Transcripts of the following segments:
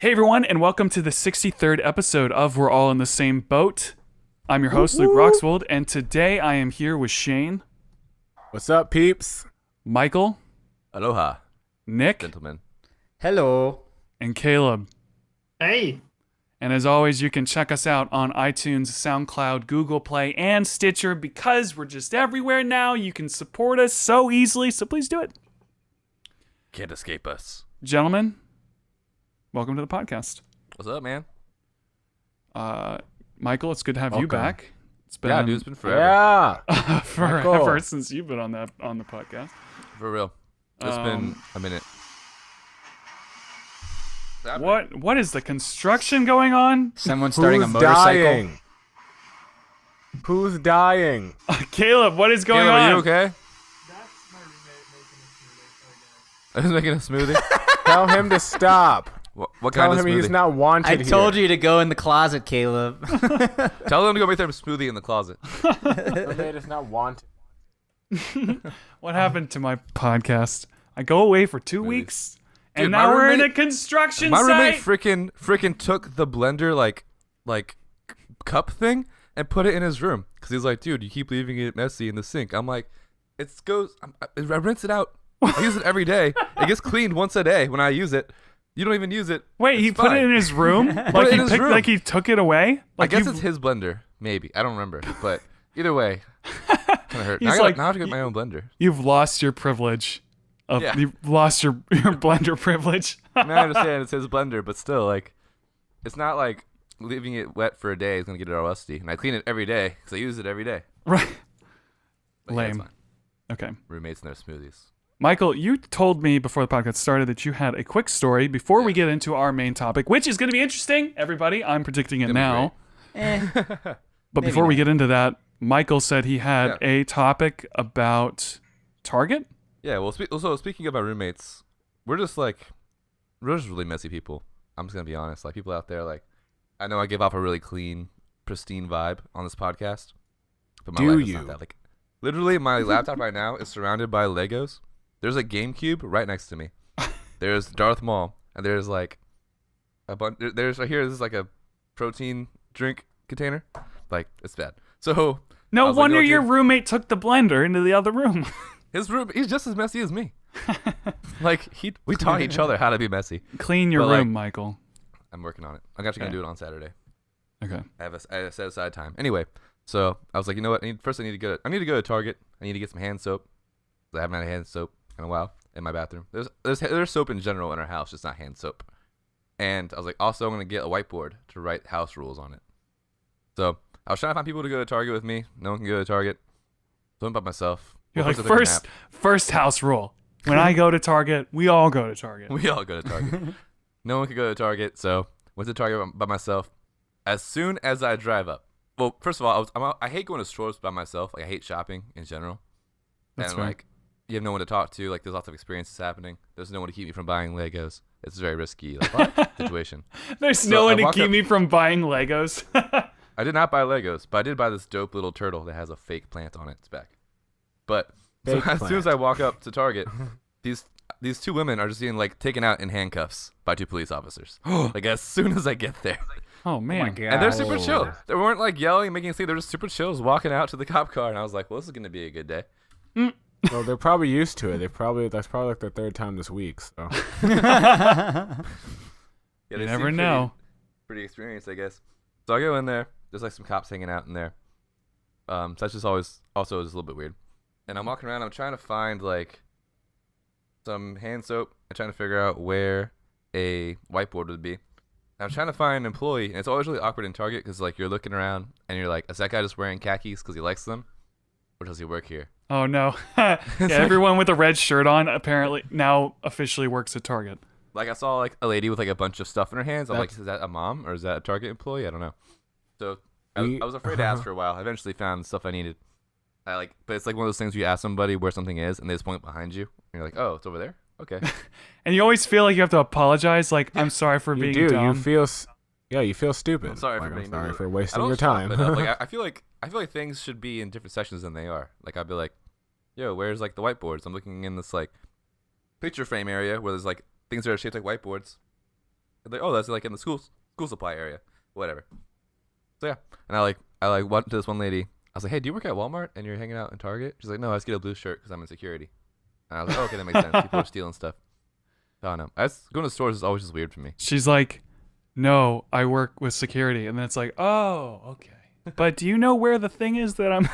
Hey everyone, and welcome to the 63rd episode of We're All in the Same Boat. I'm your host, Luke Roxwold, and today I am here with Shayne. What's up, peeps? Michael. Aloha. Nick. Gentlemen. Hello. And Caleb. Hey. And as always, you can check us out on iTunes, SoundCloud, Google Play, and Stitcher because we're just everywhere now. You can support us so easily, so please do it. Can't escape us. Gentlemen, welcome to the podcast. What's up, man? Michael, it's good to have you back. It's been Yeah, dude, it's been forever. Yeah. forever since you've been on the podcast. For real. It's been a minute. What is the construction going on? Someone starting a Who's motorcycle. dying? Who's dying? Caleb, what is going Caleb, on? are you okay? That's my roommate making a smoothie. I was making a smoothie. Tell him to stop. What Tell kind of him smoothie? he's not wanted I here. told you to go in the closet, Caleb. Tell them to go make their smoothie in the closet. Roommate is not wanted. What happened to my podcast? I go away for 2 weeks, and Dude, now my we're in a roommate- construction My roommate site. freaking took the blender like cup thing and put it in his room because he's like, dude, you keep leaving it messy in the sink. I'm like, I rinse it out. I use it every day. It gets cleaned once a day when I use it. You don't even use it. Wait, he It's put it fine. in his room? Put it in his room. Like he took it away? I Like guess you- it's his blender. Maybe. I don't remember. But either way, kind of hurt. He's Now like, I have to get my own blender. You've lost your privilege. Yeah. You've lost your blender privilege. I mean, I understand it's his blender, but still, like, it's not like leaving it wet for a day is going to get it all rusty. And I clean it every day because I use it every day. Right. But yeah, it's Lame. fine. Okay. Roommates and their smoothies. Michael, you told me before the podcast started that you had a quick story before we get into our main topic, which is going to be interesting, everybody. I'm predicting it Gonna be now. Eh, But Maybe before we not. get into that, Michael said he had Yeah. a topic about Target. Yeah, well, so speaking of our roommates, we're just really messy people. I'm just going to be honest. Like, people out there, like, I know I give off a really clean, pristine vibe on this podcast. But my Do life is you? not that. Like, literally, my laptop right now is surrounded by Legos. There's a GameCube right next to me. There's Darth Maul, and there's like a bunch. There's right here. This is like a protein drink container. Like, it's bad. So I No was like, wonder you know, your dude, roommate took the blender into the other room. his room. He's just as messy as me. Like, we taught each other how to be messy. Clean your But, room, like, Michael. I'm working on it. I'm actually gonna do it on Saturday. Okay. I have a set aside time. Anyway, so I was like, you know what? I need to go to Target. I need to get some hand soap. I haven't had hand soap in a while in my bathroom. There's soap in general in our house, just not hand soap. And I was like, also, I'm gonna get a whiteboard to write house rules on it. So I was trying to find people to go to Target with me. No one can go to Target. So I'm by myself. You're Well, like, first I took a first house rule. When I go to Target, we all go to Target. nap. We all go to Target. No one could go to Target, so went to Target by myself. As soon as I drive up, well, first of all, I hate going to stores by myself. Like, I hate shopping in general. That's And fair. like, you have no one to talk to. Like, there's lots of experiences happening. There's no one to keep me from buying Legos. It's a very risky situation. There's So no I one to walk keep up- me from buying Legos. I did not buy Legos, but I did buy this dope little turtle that has a fake plant on its back. But so Fake as soon as plant. I walk up to Target, these two women are just being like taken out in handcuffs by two police officers. Like, as soon as I get there. Oh, man. God. And they're super chill. They weren't like yelling and making a scene. They were just super chill, just walking out to the cop car. And I was like, well, this is going to be a good day. Well, they're probably used to it. That's probably like their third time this week. So Yeah, You they never seem know. Pretty experienced, I guess. So I go in there. There's like some cops hanging out in there. So that's just also is a little bit weird. And I'm walking around. I'm trying to find like some hand soap. I'm trying to figure out where a whiteboard would be. I'm trying to find an employee, and it's always really awkward in Target because like you're looking around and you're like, is that guy just wearing khakis because he likes them, or does he work here? Oh, no. Yeah, everyone with a red shirt on apparently now officially works at Target. Like, I saw like a lady with like a bunch of stuff in her hands. I'm like, That's- is that a mom or is that a Target employee? I don't know. So I We- was afraid to ask for a while. I eventually found the stuff I needed. But it's like one of those things where you ask somebody where something is, and they just point behind you, and you're like, oh, it's over there. Okay. And you always feel like you have to apologize. Like, I'm sorry for you being do. dumb. You feel. You feel stupid. I'm sorry Like, for being sorry dumb. for I wasting don't your shop time. enough. Like, I feel like things should be in different sections than they are. Like, I'd be like, yo, where's like the whiteboards? I'm looking in this like picture frame area where there's like things that are shaped like whiteboards. Like, oh, that's like in the school supply area, whatever. So yeah, and I went to this one lady. I was like, hey, do you work at Walmart and you're hanging out in Target? She's like, no, I just get a blue shirt because I'm in security. And I was like, oh, okay, that makes sense. People are stealing stuff. I don't know. Going to stores is always just weird for me. She's like, no, I work with security. And then it's like, oh, okay. But do you know where the thing is that I'm...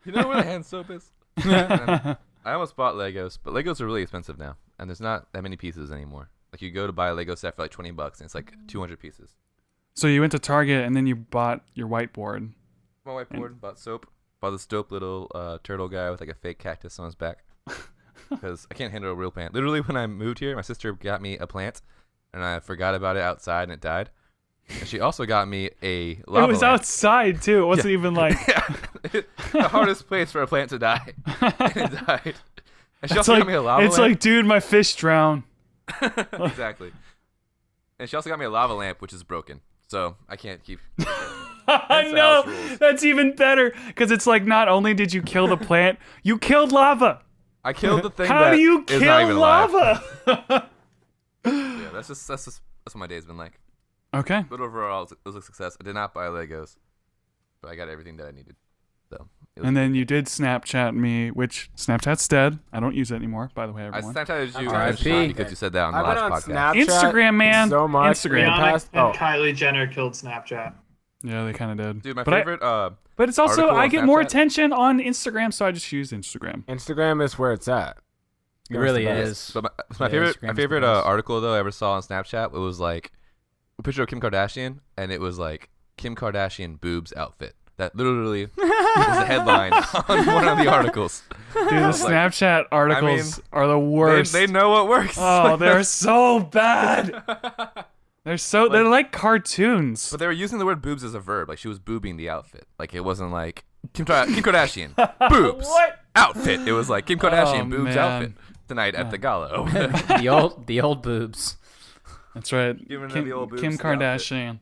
You know where the hand soap is? And I almost bought Legos, but Legos are really expensive now. And there's not that many pieces anymore. Like, you go to buy a Lego set for like $20 and it's like 200 pieces. So you went to Target and then you bought your whiteboard. My whiteboard, bought soap, bought this dope little turtle guy with like a fake cactus on his back. Because I can't handle a real plant. Literally, when I moved here, my sister got me a plant, and I forgot about it outside, and it died. And she also got me a lava It was lamp. outside, too. It wasn't even like... The hardest place for a plant to die. And it died. And she It's also like, got me a lava it's lamp. like, dude, my fish drowned. Exactly. And she also got me a lava lamp, which is broken. So I can't keep... I the house know. rules. That's even better. Because it's like, not only did you kill the plant, you killed lava. I killed the thing How that do you is not kill even alive. lava? Yeah, that's what my day's been like. Okay. But overall, it was a success. I did not buy Legos, but I got everything that I needed. So. It was And then you did Snapchat me, which Snapchat's dead. I don't use it anymore, by the way, I everyone. Snapchatted you R.I.P. because you said that on the I've been on last podcast. Snapchat Instagram, man. so much. Instagram. in the Rihanna past- and oh, Kylie Jenner killed Snapchat. Yeah, they kind of did. Dude, my but favorite. but it's also, article I on get more Snapchat? attention on Instagram, so I just use Instagram. Instagram is where it's at. It really Instagram. is. But my Yeah, favorite, Instagram's the favorite best. article though I ever saw on Snapchat. It was like a picture of Kim Kardashian, and it was like Kim Kardashian boobs outfit. That literally was the headline on one of the articles. Dude, the was like, Snapchat articles are the worst. They know what works. Oh, they're so bad. They're like cartoons. But they were using the word boobs as a verb. Like she was boobing the outfit. Like it wasn't like Kim Kardashian boobs What? outfit. It was like Kim Kardashian Oh, boobs man. outfit tonight at the gala. Oh. the old boobs. That's right. Giving her Kim, the old boobs Kim to the outfit. Kardashian.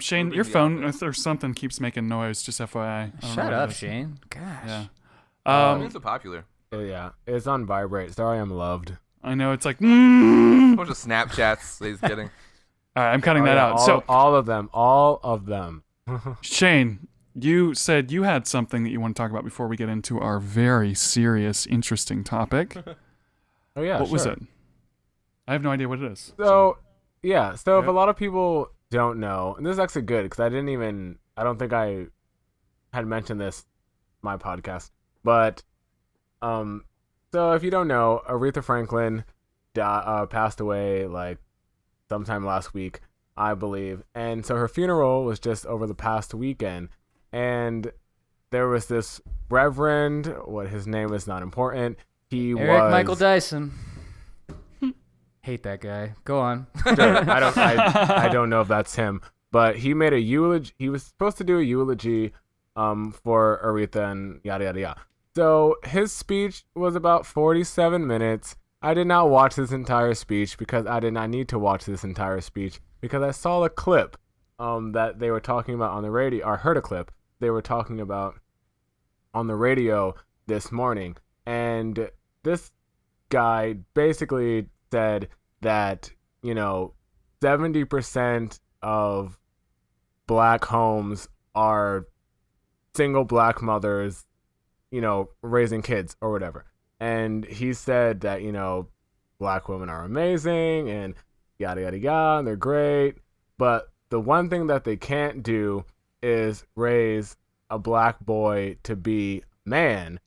Shayne, Boobing your the phone outfit. or something keeps making noise. Just FYI. I don't know Shut what up, it is. Shayne. Gosh. Yeah. I mean, it's so popular. Yeah, it's on vibrate. Sorry, I'm loved. I know it's like. A bunch of Snapchats that he's getting. All right, I'm cutting Oh, that yeah, out. So all of them. Shayne, you said you had something that you want to talk about before we get into our very serious, interesting topic. Oh yeah, What was sure. it? I have no idea what it is. So if Yeah. a lot of people don't know, and this is actually good because I don't think I had mentioned this in my podcast, but so if you don't know, Aretha Franklin passed away like sometime last week, I believe, and so her funeral was just over the past weekend, and there was this reverend, what his name is not important, Eric was Michael Dyson. Hate that guy. Go on. Sure, I don't know if that's him, but he made a eulogy. He was supposed to do a eulogy for Aretha and yada yada yada. So his speech was about 47 minutes. I did not watch this entire speech because I did not need to watch this entire speech because I saw a clip that they were talking about on the radio, or heard a clip they were talking about on the radio this morning, and this guy basically said that 70% of black homes are single black mothers raising kids or whatever, and he said that black women are amazing and yada yada yada and they're great, but the one thing that they can't do is raise a black boy to be a man,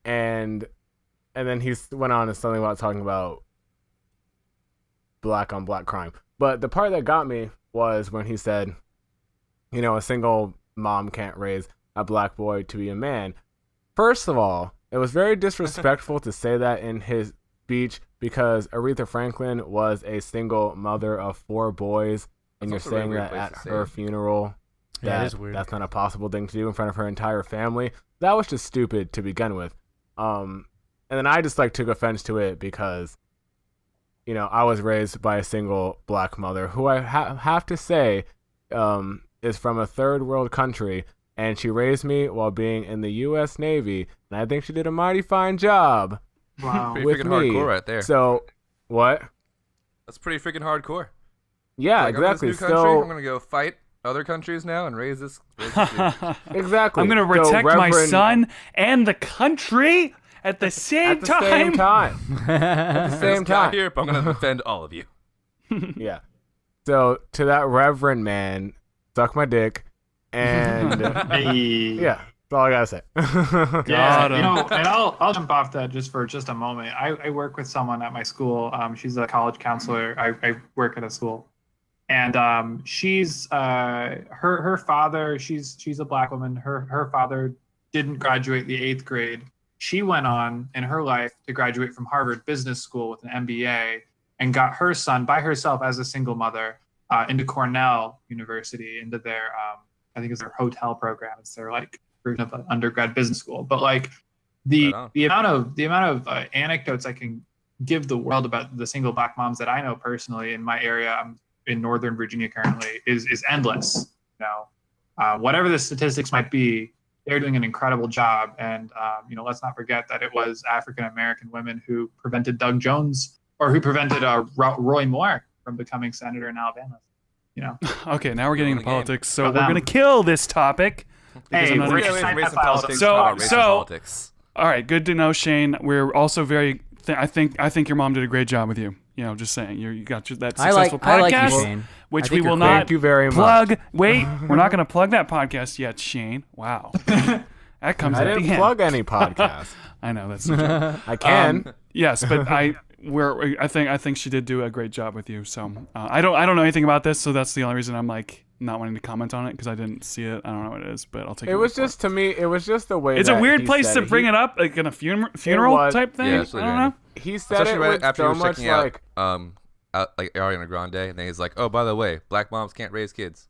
and then he went on to something about talking about black on black crime. But the part that got me was when he said, a single mom can't raise a black boy to be a man. First of all, it was very disrespectful to say that in his speech because Aretha Franklin was a single mother of 4 boys, and That's you're also a saying really that weird at place to her say it. funeral. Yeah, it is weird. That's not a possible thing to do in front of her entire family. That was just stupid to begin with. And then I just took offense to it because, I was raised by a single black mother who I have to say is from a third world country, and she raised me while being in the U.S. Navy, and I think she did a mighty fine job Wow. Pretty with freaking me. hardcore right there. So, what? That's pretty freaking hardcore. Yeah, Like, I'm in exactly. this new country, So I'm gonna go fight other countries now and raise this dude. exactly. I'm gonna So protect my Reverend- son and the country at the same at the time. same time. At the same Just got time. here, but I'm gonna defend all of you. Yeah. So to that reverend man, suck my dick, and Hey. yeah, that's all I gotta say. Yeah, Got him. and I'll jump off that just for just a moment. I work with someone at my school. She's a college counselor. I work at a school, and she's her father. She's a black woman. Her father didn't graduate the 8th grade. She went on in her life to graduate from Harvard Business School with an MBA, and got her son by herself as a single mother into Cornell University, into their I think it's their hotel program. It's their like version of an undergrad business school. But like the Right on. the amount of anecdotes I can give the world about the single black moms that I know personally in my area, I'm in Northern Virginia currently, is endless. You know, whatever the statistics might be, they're doing an incredible job. And you know, let's not forget that it was African American women who prevented Doug Jones, or who prevented Roy Moore from becoming senator in Alabama. You know. Okay, now we're getting into Game. politics, so Go we're down. gonna kill this topic. because Hey, I'm not we're Get interested. away from race and So- politics. so- talk about race and so- politics. All right, good to know, Shayne. We're also very. I think your mom did a great job with you. You know, just saying, you got that I like successful you, podcast, Shayne. which I we think will you're not Thank you very much. plug. Wait, we're not going to plug that podcast yet, Shayne. Wow, that comes I at the didn't end. plug any podcast. I know that's the joke. I can. Yes, but I think she did do a great job with you. So I don't know anything about this, so that's the only reason I'm like not wanting to comment on it, because I didn't see it. I don't know what it is, but I'll take It your was word for just, to me, it was just the way It's that a weird he place said to it. bring it up, like in a funeral was- type thing. Yeah, it's I really don't random. know. He said Especially it right with after so he was much checking like, like Ariana Grande, and then he's like, "Oh, by the way, black moms can't raise kids."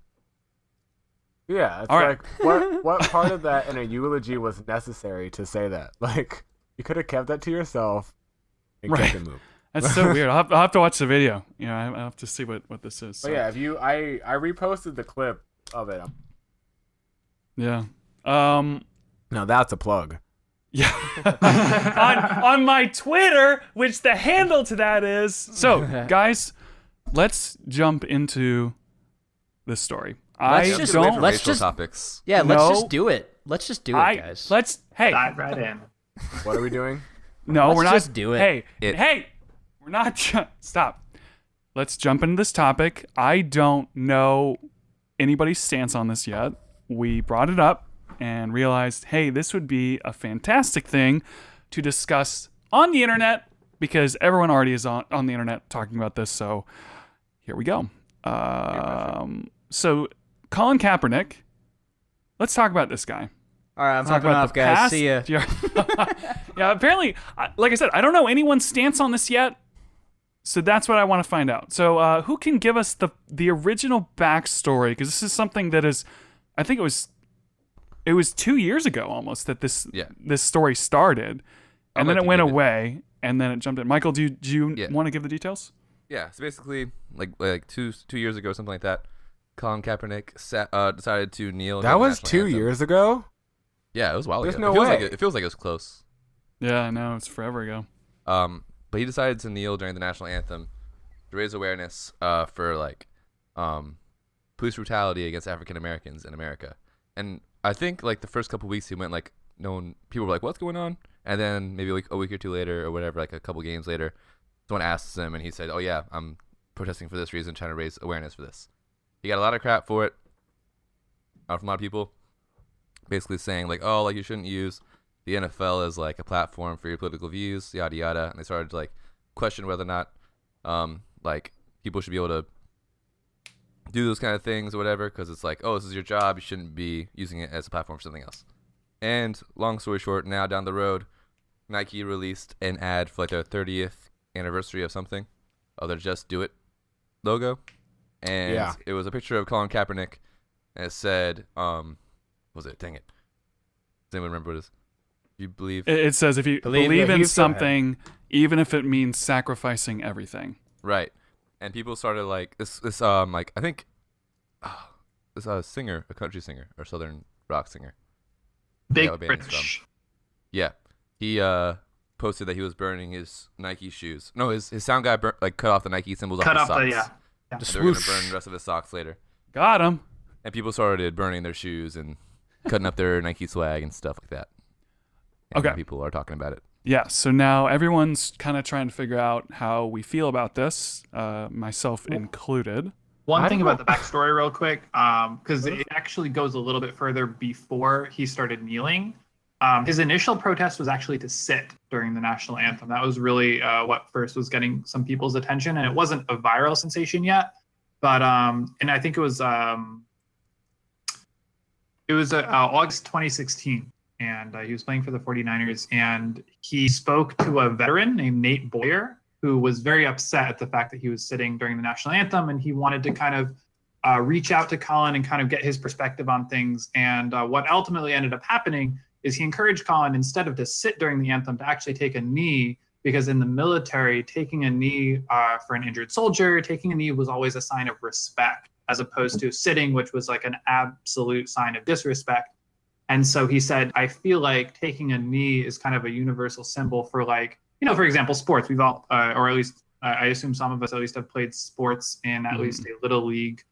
yeah, it's All right. like, what part of that in a eulogy was necessary to say that? Like, you could have kept that to yourself and Right. kept it moving. That's so weird. I'll have to watch the video. You know, I'll have to see what this is. So. But yeah, if you, I reposted the clip of it. Yeah. Now that's a plug. Yeah. on my Twitter, which the handle to that is. So, guys, let's jump into this story. Let's Yeah, just- get away don't. from let's racial just- topics. Yeah, let's No. just do it. Let's just do it, guys. Hey. Dive right in. What are we doing? No, Let's we're not. just do it. Hey, we're not. Stop. Let's jump into this topic. I don't know anybody's stance on this yet. We brought it up and realized, hey, this would be a fantastic thing to discuss on the internet, because everyone already is on the internet talking about this. So here we go. So Colin Kaepernick. Let's talk about this guy. All right, I'm Talk hopping about off, the guys. past. See ya. Yeah, apparently, like I said, I don't know anyone's stance on this yet, so that's what I want to find out. So, who can give us the original backstory? Because this is something that is, I think it was 2 years ago almost that this story started, and then like it to went give it. away, and then it jumped in. Michael, do you Yeah. want to give the details? Yeah, so basically, like 2 years ago, something like that, Colin Kaepernick decided to kneel. That during the was national 2 anthem. years ago? Yeah, it was a while There's ago. no it feels way. Like it feels like it was close. Yeah, I know, it's forever ago. But he decided to kneel during the national anthem to raise awareness for like police brutality against African Americans in America. And I think like the first couple weeks he went like people were like, "What's going on?" And then maybe like a week or two later or whatever, like a couple games later, someone asks him and he said, "Oh yeah, I'm protesting for this reason, trying to raise awareness for this." He got a lot of crap for it from a lot of people, basically saying like, "Oh, like you shouldn't use the NFL as like a platform for your political views, yada yada." And they started to like question whether or not like people should be able to do those kind of things or whatever, because it's like, oh, this is your job, you shouldn't be using it as a platform for something else. And long story short, now down the road, Nike released an ad for like their 30th anniversary of something, of their Just Do It logo, and Yeah. it was a picture of Colin Kaepernick, and it said, what was it? Dang it! Does anyone remember what it is? You believe? It says if you Believe believe that in he's so something, even if it means sacrificing everything. Right. And people started like this like I think this singer, a country singer or southern rock singer. Big what band he's Rich. Yeah. He posted that he was burning his Nike shoes. No, his sound guy cut off the Nike symbols Cut off off his the socks. yeah. And they were gonna burn the rest of his socks later. Got him. And people started burning their shoes and cutting up their Nike swag and stuff like that. And Okay. people are talking about it. Yeah, so now everyone's kind of trying to figure out how we feel about this, myself included. One thing about the backstory, real quick, because it actually goes a little bit further before he started kneeling. His initial protest was actually to sit during the national anthem. That was really what first was getting some people's attention, and it wasn't a viral sensation yet. But and I think it was August 2016, and he was playing for the 49ers, and he spoke to a veteran named Nate Boyer, who was very upset at the fact that he was sitting during the national anthem, and he wanted to kind of reach out to Colin and kind of get his perspective on things. And what ultimately ended up happening is he encouraged Colin, instead of to sit during the anthem, to actually take a knee, because in the military, taking a knee for an injured soldier, taking a knee was always a sign of respect, as opposed to sitting, which was like an absolute sign of disrespect. And so he said, I feel like taking a knee is kind of a universal symbol for, like, for example, sports. We've all, or at least I assume some of us at least have played sports in at least a little league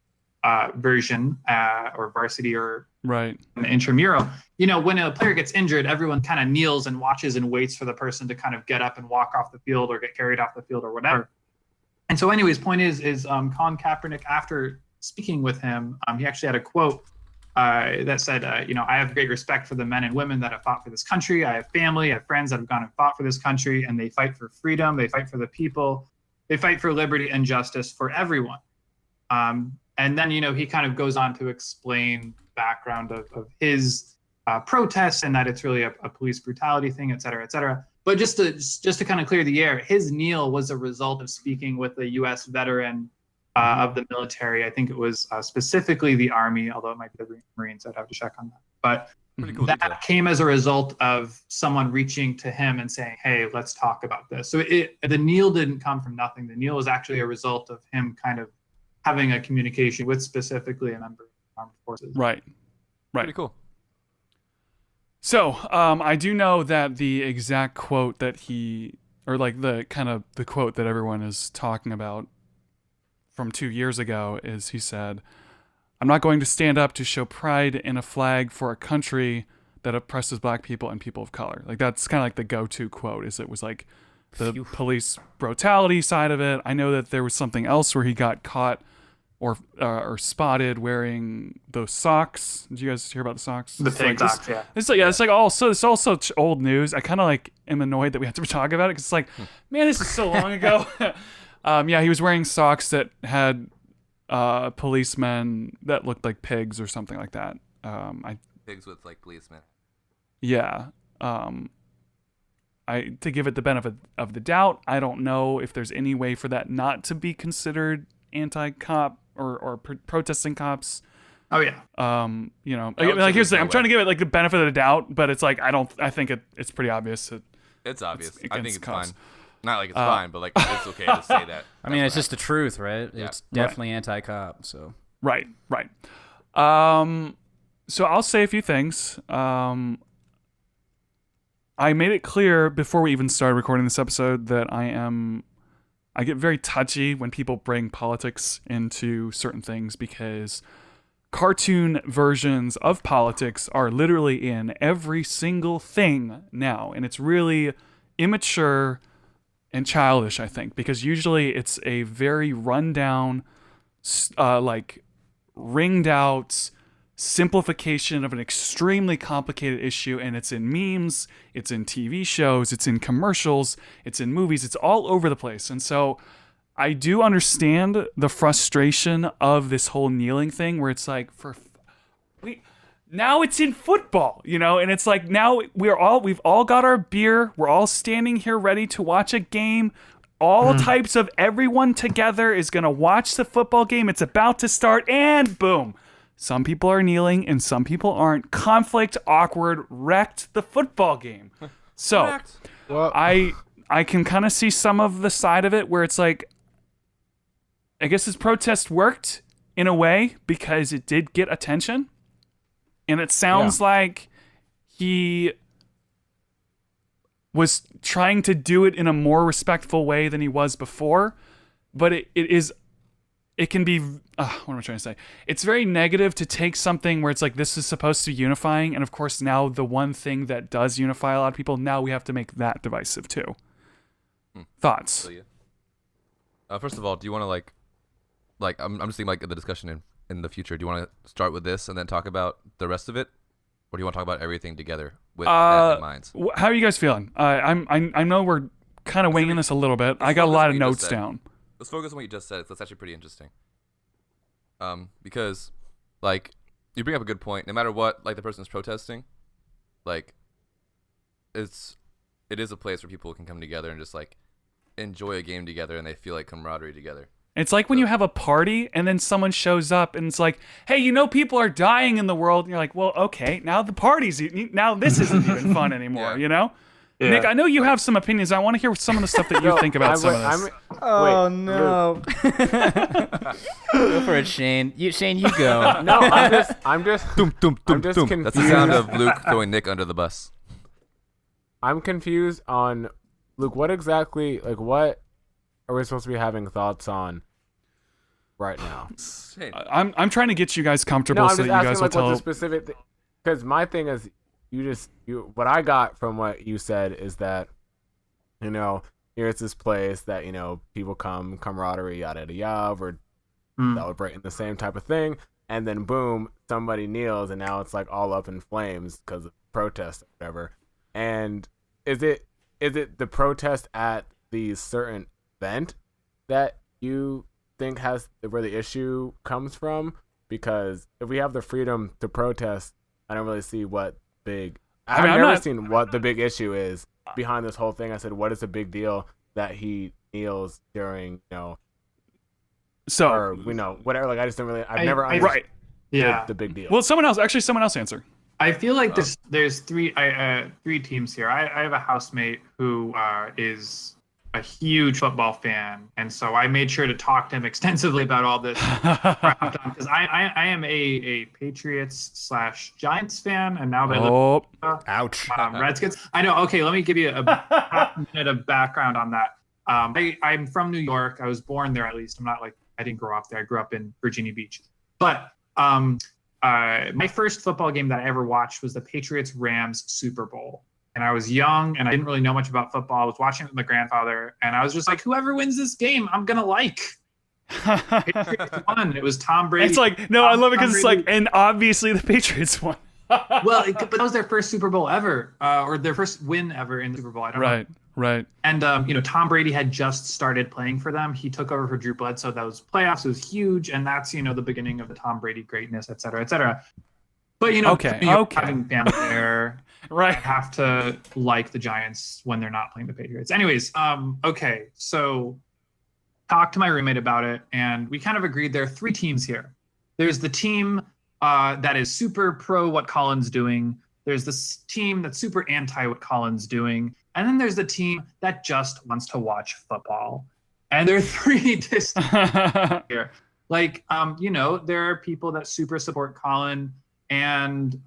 version or varsity or Right. an intramural. When a player gets injured, everyone kind of kneels and watches and waits for the person to kind of get up and walk off the field or get carried off the field or whatever. And so anyways, point is Colin Kaepernick, after speaking with him, he actually had a quote that said, I have great respect for the men and women that have fought for this country. I have family, I have friends that have gone and fought for this country, and they fight for freedom. They fight for the people. They fight for liberty and justice for everyone. And then, he kind of goes on to explain background of his protests, and that it's really a police brutality thing, et cetera, et cetera. But just to kind of clear the air, his kneel was a result of speaking with a U.S. veteran of the military. I think it was specifically the Army, although it might be the Marines. I'd have to check on that. But Pretty cool that detail. came as a result of someone reaching to him and saying, hey, let's talk about this. So the kneel didn't come from nothing. The kneel was actually a result of him kind of having a communication with specifically a member of the armed forces. Right. Pretty cool. So, I do know that the exact quote that the quote that everyone is talking about from 2 years ago is, he said, I'm not going to stand up to show pride in a flag for a country that oppresses black people and people of color. Like, that's kind of like the go-to quote, is it was like the police brutality side of it. I know that there was something else where he got caught or spotted wearing those socks. Did you guys hear about the socks? The pig socks, yeah. It's all such old news. I kind of am annoyed that we have to talk about it, because it's like, man, this is so long ago. He was wearing socks that had policemen that looked like pigs or something like that. Pigs with policemen. Yeah. To give it the benefit of the doubt, I don't know if there's any way for that not to be considered anti-cop or protesting cops. Oh yeah. Here's the thing. I'm trying to give it the benefit of the doubt, but it's I think it's pretty obvious. It's obvious. I think it's cops. fine. Not it's fine, but it's okay to say that. I mean, it's just the truth, right? Yeah. It's definitely anti-cop. So Right. So I'll say a few things. I made it clear before we even started recording this episode that I get very touchy when people bring politics into certain things, because cartoon versions of politics are literally in every single thing now, and it's really immature and childish, I think, because usually it's a very rundown, ringed out simplification of an extremely complicated issue, and it's in memes, it's in TV shows, it's in commercials, it's in movies, it's all over the place. And so I do understand the frustration of this whole kneeling thing, where it's like, now it's in football, and it's like, now we've all got our beer, we're all standing here ready to watch a game. All types of everyone together is going to watch the football game. It's about to start, and boom. Some people are kneeling and some people aren't. Conflict, awkward, wrecked the football game. So Well, I can kind of see some of the side of it where it's like, I guess his protest worked in a way because it did get attention. And it sounds like he was trying to do it in a more respectful way than he was before, but it can be, what am I trying to say? It's very negative to take something where it's like, this is supposed to be unifying, and of course now the one thing that does unify a lot of people, now we have to make that divisive too. Thoughts? So, yeah. First of all, do you want to I'm just thinking like the discussion in the future. Do you want to start with this and then talk about the rest of it, or do you want to talk about everything together with that in mind? How are you guys feeling? I know we're kind of winging this a little bit. I got a lot of notes down. Let's focus on what you just said. That's actually pretty interesting. Because like you bring up a good point. No matter what, like the person's protesting, like it is a place where people can come together and just like enjoy a game together, and they feel like camaraderie together. It's like when you have a party and then someone shows up and it's like, hey, you know, people are dying in the world. And you're like, well, okay, now now this isn't even fun anymore, Yeah. you know? Yeah. Nick, I know you have some opinions. I want to hear some of the stuff that you think about some of this. Oh Wait, no! Go for it, Shayne. Shayne, you go. No, I'm just confused. That's the sound of Luke throwing Nick under the bus. I'm confused on Luke. What exactly, like, what are we supposed to be having thoughts on right now? I'm trying to get you guys comfortable No, I'm so just that you asking guys will like tell. what's the specific. Because my thing is, what I got from what you said is that, you know, here's this place that, you know, people come, camaraderie, yada yada yada, we're celebrating the same type of thing, and then boom, somebody kneels, and now it's like all up in flames because of protest or whatever. And is it the protest at the certain event that you think has where the issue comes from? Because if we have the freedom to protest, I don't really see what big. I've never seen what the big issue is behind this whole thing. I said, what is the big deal that he kneels during, you know, So, or you know, whatever. Like I just don't really. I've never understood Yeah. the big deal. well, someone else answer. I feel like there's three teams here. I have a housemate who is a huge football fan, and so I made sure to talk to him extensively about all this because I am a Patriots / Giants fan, and now they live Ouch. Redskins. I know. Okay, let me give you a half minute of background on that. I'm from New York. I was born there, at least. I'm not like I didn't grow up there. I grew up in Virginia Beach. But my first football game that I ever watched was the Patriots-Rams Super Bowl. And I was young and I didn't really know much about football. I was watching it with my grandfather, and I was just like, whoever wins this game, I'm gonna like. Patriots won. It was Tom Brady. It's like, no, I love it because it's like, and obviously the Patriots won. Well, but that was their first Super Bowl ever, or their first win ever in the Super Bowl. I don't know. Right. And you know, Tom Brady had just started playing for them. He took over for Drew Bledsoe. That was playoffs. It was huge, and that's, you know, the beginning of the Tom Brady greatness, et cetera, et cetera. But you know, having family there, Right. I have to like the Giants when they're not playing the Patriots. Anyways, okay, so talked to my roommate about it, and we kind of agreed there are three teams here. There's the team that is super pro what Colin's doing. There's this team that's super anti what Colin's doing. And then there's the team that just wants to watch football. And there are three distinct here. Like, you know, there are people that super support Colin and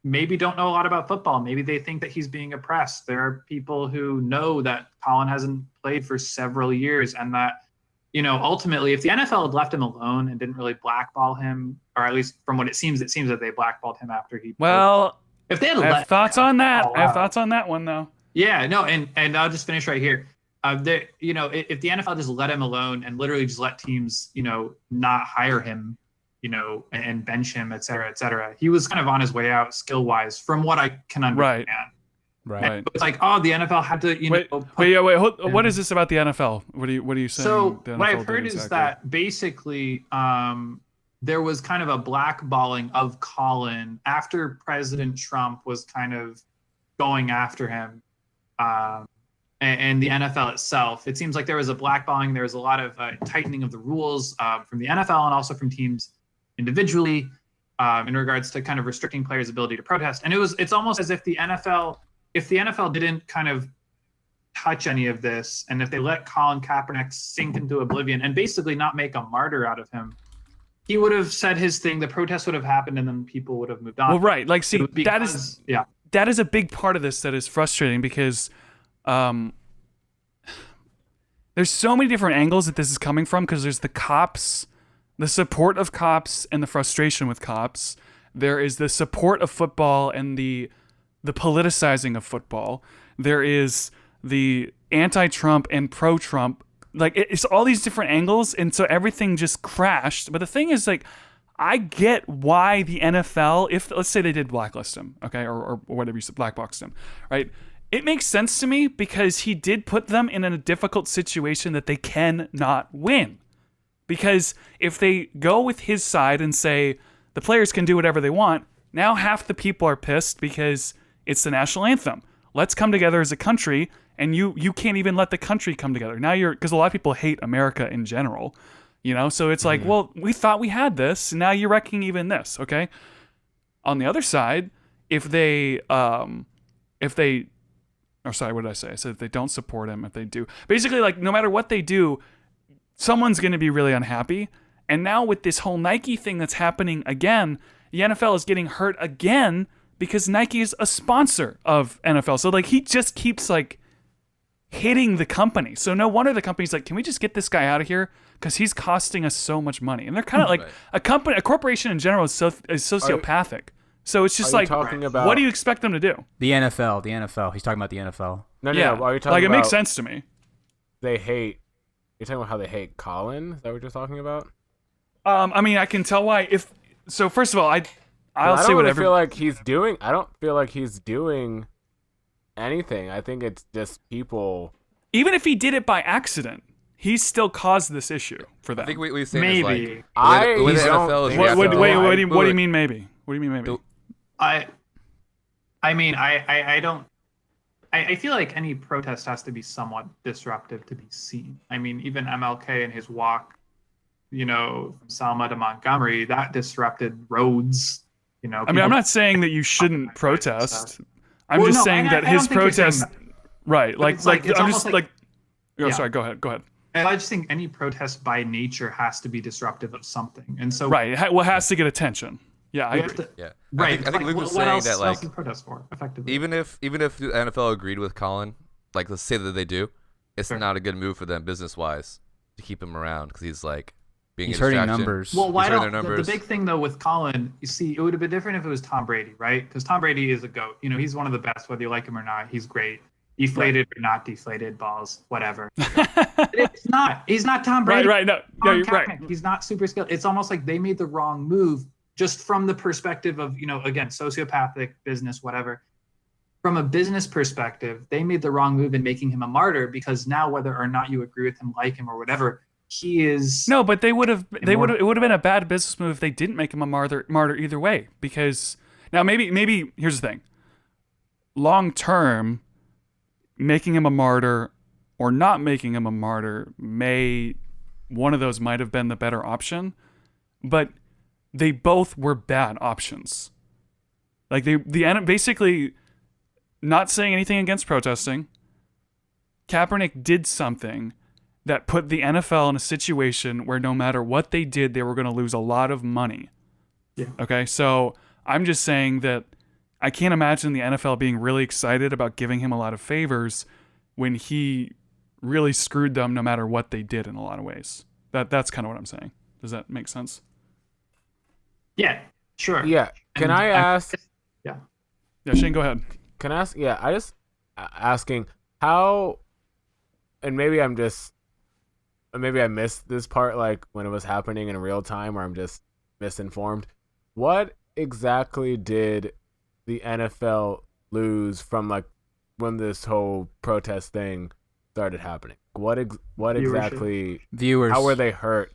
maybe don't know a lot about football. Maybe they think that he's being oppressed. There are people who know that Colin hasn't played for several years, and that, you know, ultimately, if the NFL had left him alone and didn't really blackball him, or at least from what it seems that they blackballed him after he. Well, if they had I have thoughts on that. I have thoughts on that one though. Yeah, no, and I'll just finish right here. You know, if the NFL just let him alone and literally just let teams, you know, not hire him, you know, and bench him, et cetera, he was kind of on his way out skill wise, from what I can understand. Right. It's like, oh, the NFL had to, you know. Wait. What is this about the NFL? What are you saying? So the what NFL I've heard did is exactly? that basically there was kind of a blackballing of Colin after President Trump was kind of going after him, and the NFL itself. It seems like there was a blackballing. There was a lot of tightening of the rules from the NFL and also from teams individually in regards to kind of restricting players' ability to protest. And it's almost as if the NFL didn't kind of touch any of this, and if they let Colin Kaepernick sink into oblivion and basically not make a martyr out of him, he would have said his thing, the protest would have happened, and then people would have moved on. Well, right. Like, see, that is a big part of this that is frustrating because there's so many different angles that this is coming from, because there's the cops, the support of cops, and the frustration with cops. There is the support of football and the politicizing of football. There is the anti-Trump and pro-Trump. Like, it's all these different angles, and so everything just crashed. But the thing is, like, I get why the NFL, if let's say they did blacklist him, okay, or whatever you said, black boxed him, right? It makes sense to me because he did put them in a difficult situation that they cannot win. Because if they go with his side and say the players can do whatever they want, now half the people are pissed because it's the national anthem. Let's come together as a country, and you can't even let the country come together. Now because a lot of people hate America in general, you know? So it's like, well, we thought we had this, and now you're wrecking even this, okay? On the other side, if they sorry, what did I say? I said if they don't support him, if they do. Basically, like, no matter what they do, someone's going to be really unhappy. And now with this whole Nike thing that's happening again, the NFL is getting hurt again because Nike is a sponsor of NFL. So, like, he just keeps, like, hitting the company. So no wonder the company's like, can we just get this guy out of here? Because he's costing us so much money. And they're kind of like, a corporation in general is sociopathic. So it's just like, talking about what do you expect them to do? The NFL. He's talking about the NFL. No, Yeah, are you talking like, it about makes sense to me. they hate? You're talking about how they hate Colin? Is that what you're talking about? I mean, I can tell why. So first of all, I'll I say don't whatever. feel like he's doing. I don't feel like he's doing anything. I think it's just people. Even if he did it by accident, he still caused this issue for them. I think what we're saying Maybe. is like the way the don't NFL is think What, reacting. wait, what do Wait. you mean maybe? What do you mean maybe? I mean, I don't. I feel like any protest has to be somewhat disruptive to be seen. I mean, even MLK and his walk, you know, from Selma to Montgomery, that disrupted roads. You know, I mean, I'm not saying that you shouldn't protest. I'm just saying that I his don't think you're saying protest, that. right? But Like, it's like- it's I'm almost just like- like. Oh, Yeah. sorry. Go ahead. I just think any protest by nature has to be disruptive of something, and so Right. Well, it has to get attention. Yeah, I we have agree. to, Yeah, right. I think Luke what was saying else, that, what else like, is protest for, effectively? even if the NFL agreed with Colin, like, let's say that they do, it's Sure. not a good move for them business wise to keep him around because he's like being He's a hurting distraction. numbers. Well, why He's hurting don't their the numbers. big thing though with Colin? You see, it would have been different if it was Tom Brady, right? Because Tom Brady is a goat. You know, he's one of the best, whether you like him or not. He's great. Deflated or not deflated, balls, whatever. But it's not. He's not Tom Brady. Right. No, Colin you're right. Kaepernick. He's not super skilled. It's almost like they made the wrong move, just from the perspective of, you know, again, sociopathic business, whatever. From a business perspective, they made the wrong move in making him a martyr, because now whether or not you agree with him, like him, or whatever, he is. No, but it would have been a bad business move if they didn't make him a martyr either way. Because now maybe here's the thing. Long term, making him a martyr or not making him a martyr, one of those might have been the better option, but they both were bad options. Like, basically, not saying anything against protesting, Kaepernick did something that put the NFL in a situation where no matter what they did, they were going to lose a lot of money. Yeah. Okay, so I'm just saying that I can't imagine the NFL being really excited about giving him a lot of favors when he really screwed them no matter what they did in a lot of ways. That's kind of what I'm saying. Does that make sense? Yeah, sure. Yeah. Can And I ask? Yeah. Yeah, Shane, go ahead. Can I ask? Yeah, I just asking how, and maybe I missed this part, like when it was happening in real time, or I'm just misinformed. What exactly did the NFL lose from, like, when this whole protest thing started happening? What exactly? Viewers. How were they hurt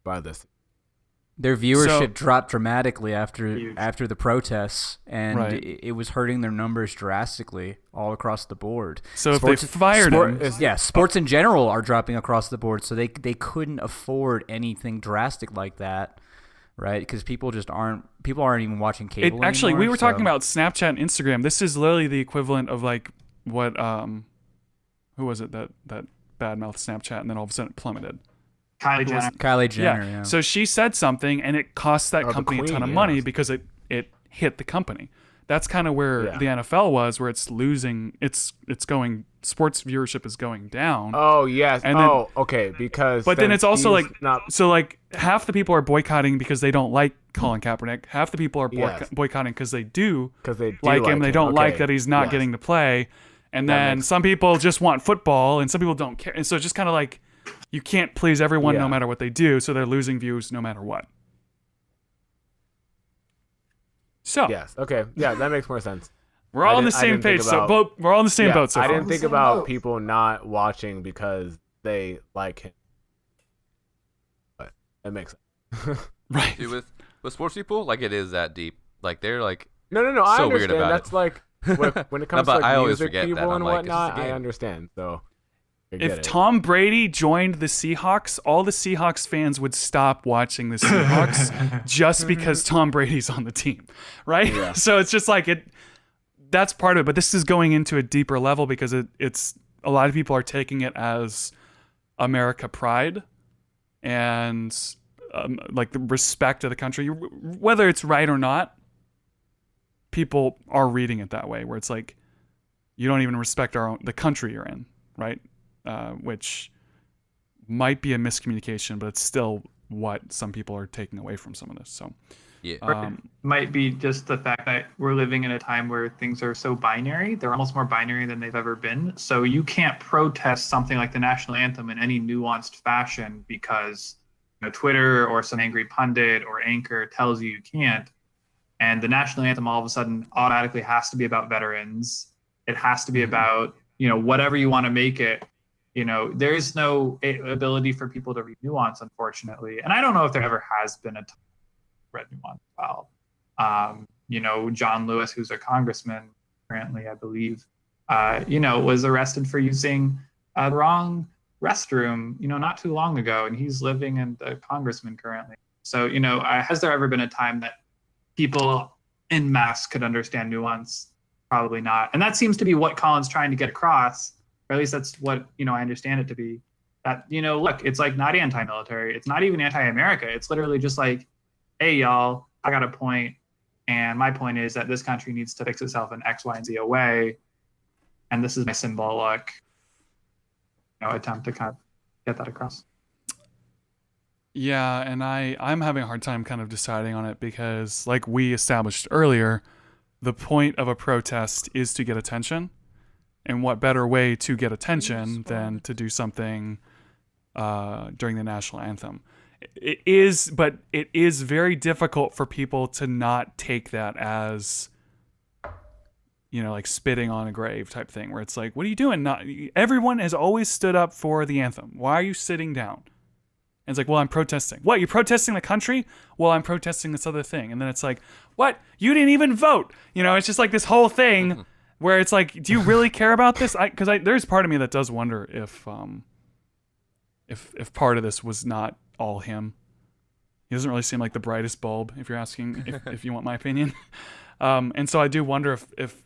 by this? Their viewership So- dropped dramatically Huge. after the protests, and Right. it was hurting their numbers drastically all across the board. So if they fired him, sports in general are dropping across the board, so they couldn't afford anything drastic like that, right? Because people aren't even watching cable actually, anymore, we were talking so- about Snapchat and Instagram. This is literally the equivalent of, like, what who was it that badmouthed Snapchat and then all of a sudden it plummeted? Kylie Jenner. Kylie Jenner. Yeah. So she said something and it cost that Oh, the company a ton queen, of yeah. money because it hit the company. That's kind of where Yeah. the NFL was, where it's losing. It's going. Sports viewership is going down. Oh yes. And then- okay. Because But then it's also he's like not. so like half the people are boycotting because they don't like Colin Kaepernick. Half the people are Yes. boycotting because they do Because they do like him. They don't like Okay. that he's not Yes. getting to play. And That then makes- some people just want football, and some people don't care. And so it's just kind of like you can't please everyone no Yeah. matter what they do. So they're losing views no matter what. So Yes. Okay. Yeah, that makes more sense. we're all I on the didn't- I same didn't think page. So about- we're all on the same Yeah, boat so I far. didn't think Same about boat. people not watching because they like him. But that makes sense. Right. Dude, with sports people, like it is that deep. Like they're like, No. I So weird understand. about That's it. like when it comes But to like, I always music forget that. people I'm and like, it's just a whatnot. I game. understand. So I get If it. Tom Brady joined the Seahawks, all the Seahawks fans would stop watching the Seahawks just because Tom Brady's on the team, right? Yeah. So it's just like that's part of it. But this is going into a deeper level because it's a lot of people are taking it as America pride and like the respect of the country, whether it's right or not. People are reading it that way, where it's like you don't even respect the country you're in, right? Which might be a miscommunication, but it's still what some people are taking away from some of this. So, yeah. Might be just the fact that we're living in a time where things are so binary. They're almost more binary than they've ever been. So you can't protest something like the national anthem in any nuanced fashion because Twitter or some angry pundit or anchor tells you can't. And the national anthem all of a sudden automatically has to be about veterans. It has to be about, whatever you want to make it. There's no ability for people to read nuance, unfortunately. And I don't know if there ever has been a time read nuance well. John Lewis, who's a congressman currently, I believe, was arrested for using the wrong restroom, not too long ago. And he's living in the congressman currently. So, has there ever been a time that people en masse could understand nuance? Probably not. And that seems to be what Colin's trying to get across, or at least that's what, I understand it to be. That, look, it's like not anti-military. It's not even anti-America. It's literally just like, hey, y'all, I got a point. And my point is that this country needs to fix itself in X, Y, and Z way. And this is my symbolic, attempt to kind of get that across. yeah, and I'm having a hard time kind of deciding on it because, like we established earlier, the point of a protest is to get attention. And what better way to get attention than to do something during the national anthem? It is, but it is very difficult for people to not take that as, like spitting on a grave type thing, where it's like, what are you doing? Not everyone has always stood up for the anthem. Why are you sitting down? And it's like, well, I'm protesting. What? You're protesting the country? Well, I'm protesting this other thing. And then it's like, what? You didn't even vote. It's just like this whole thing where it's like, do you really care about this? Because there's part of me that does wonder if part of this was not all him. He doesn't really seem like the brightest bulb, if you're asking, if you want my opinion. And so I do wonder if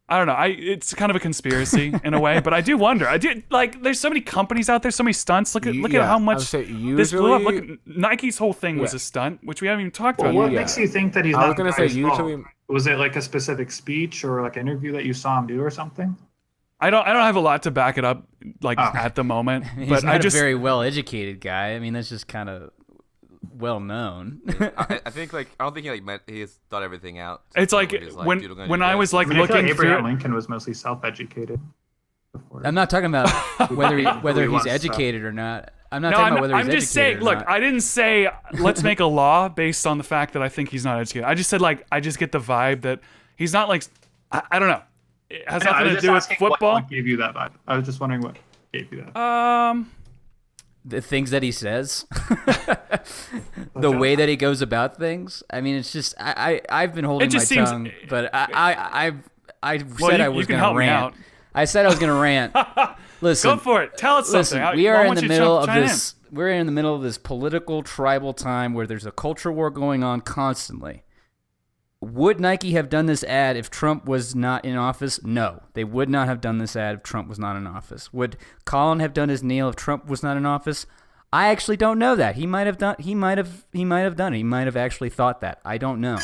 I don't know. It's kind of a conspiracy in a way, but I do wonder. There's so many companies out there, so many stunts. Look at how much this blew up. Look, Nike's whole thing was a stunt, which we haven't even talked about. What Yeah. makes you think that he's I not was gonna the say guy's usually. fault? Was it like a specific speech or like an interview that you saw him do or something? I don't have a lot to back it up at the moment, He's but not I just a very well-educated guy. I mean, that's just kind of well known. I think I don't think he has thought everything out. it's like He's dude, I'm gonna when do I this. was like I mean, I feel looking like through Abraham it, Lincoln was mostly self-educated. Before. I'm not talking about whether Who he he's wants to- educated or not. I'm not No, talking about whether I'm he's just saying. educated or Look, not. I didn't say let's make a law based on the fact that I think he's not educated. I just said I just get the vibe that he's not I don't know. It has I was nothing to just do with asking football. What gave you that vibe? I was just wondering what gave you that. The things that he says, the way that he goes about things. I mean, it's just I've been holding It my just seems- tongue, but I Well, said you- I was you can going help to me rant. out. I said I was going to rant. Listen, Go for it. Tell us listen. something. We I are in want the you to middle of chime in. this. We're in the middle of this political tribal time where there's a culture war going on constantly. Would Nike have done this ad if Trump was not in office? No, they would not have done this ad if Trump was not in office. Would Colin have done his kneel if Trump was not in office? I actually don't know that. He might have done. He might have done it. He might have actually thought that. I don't know.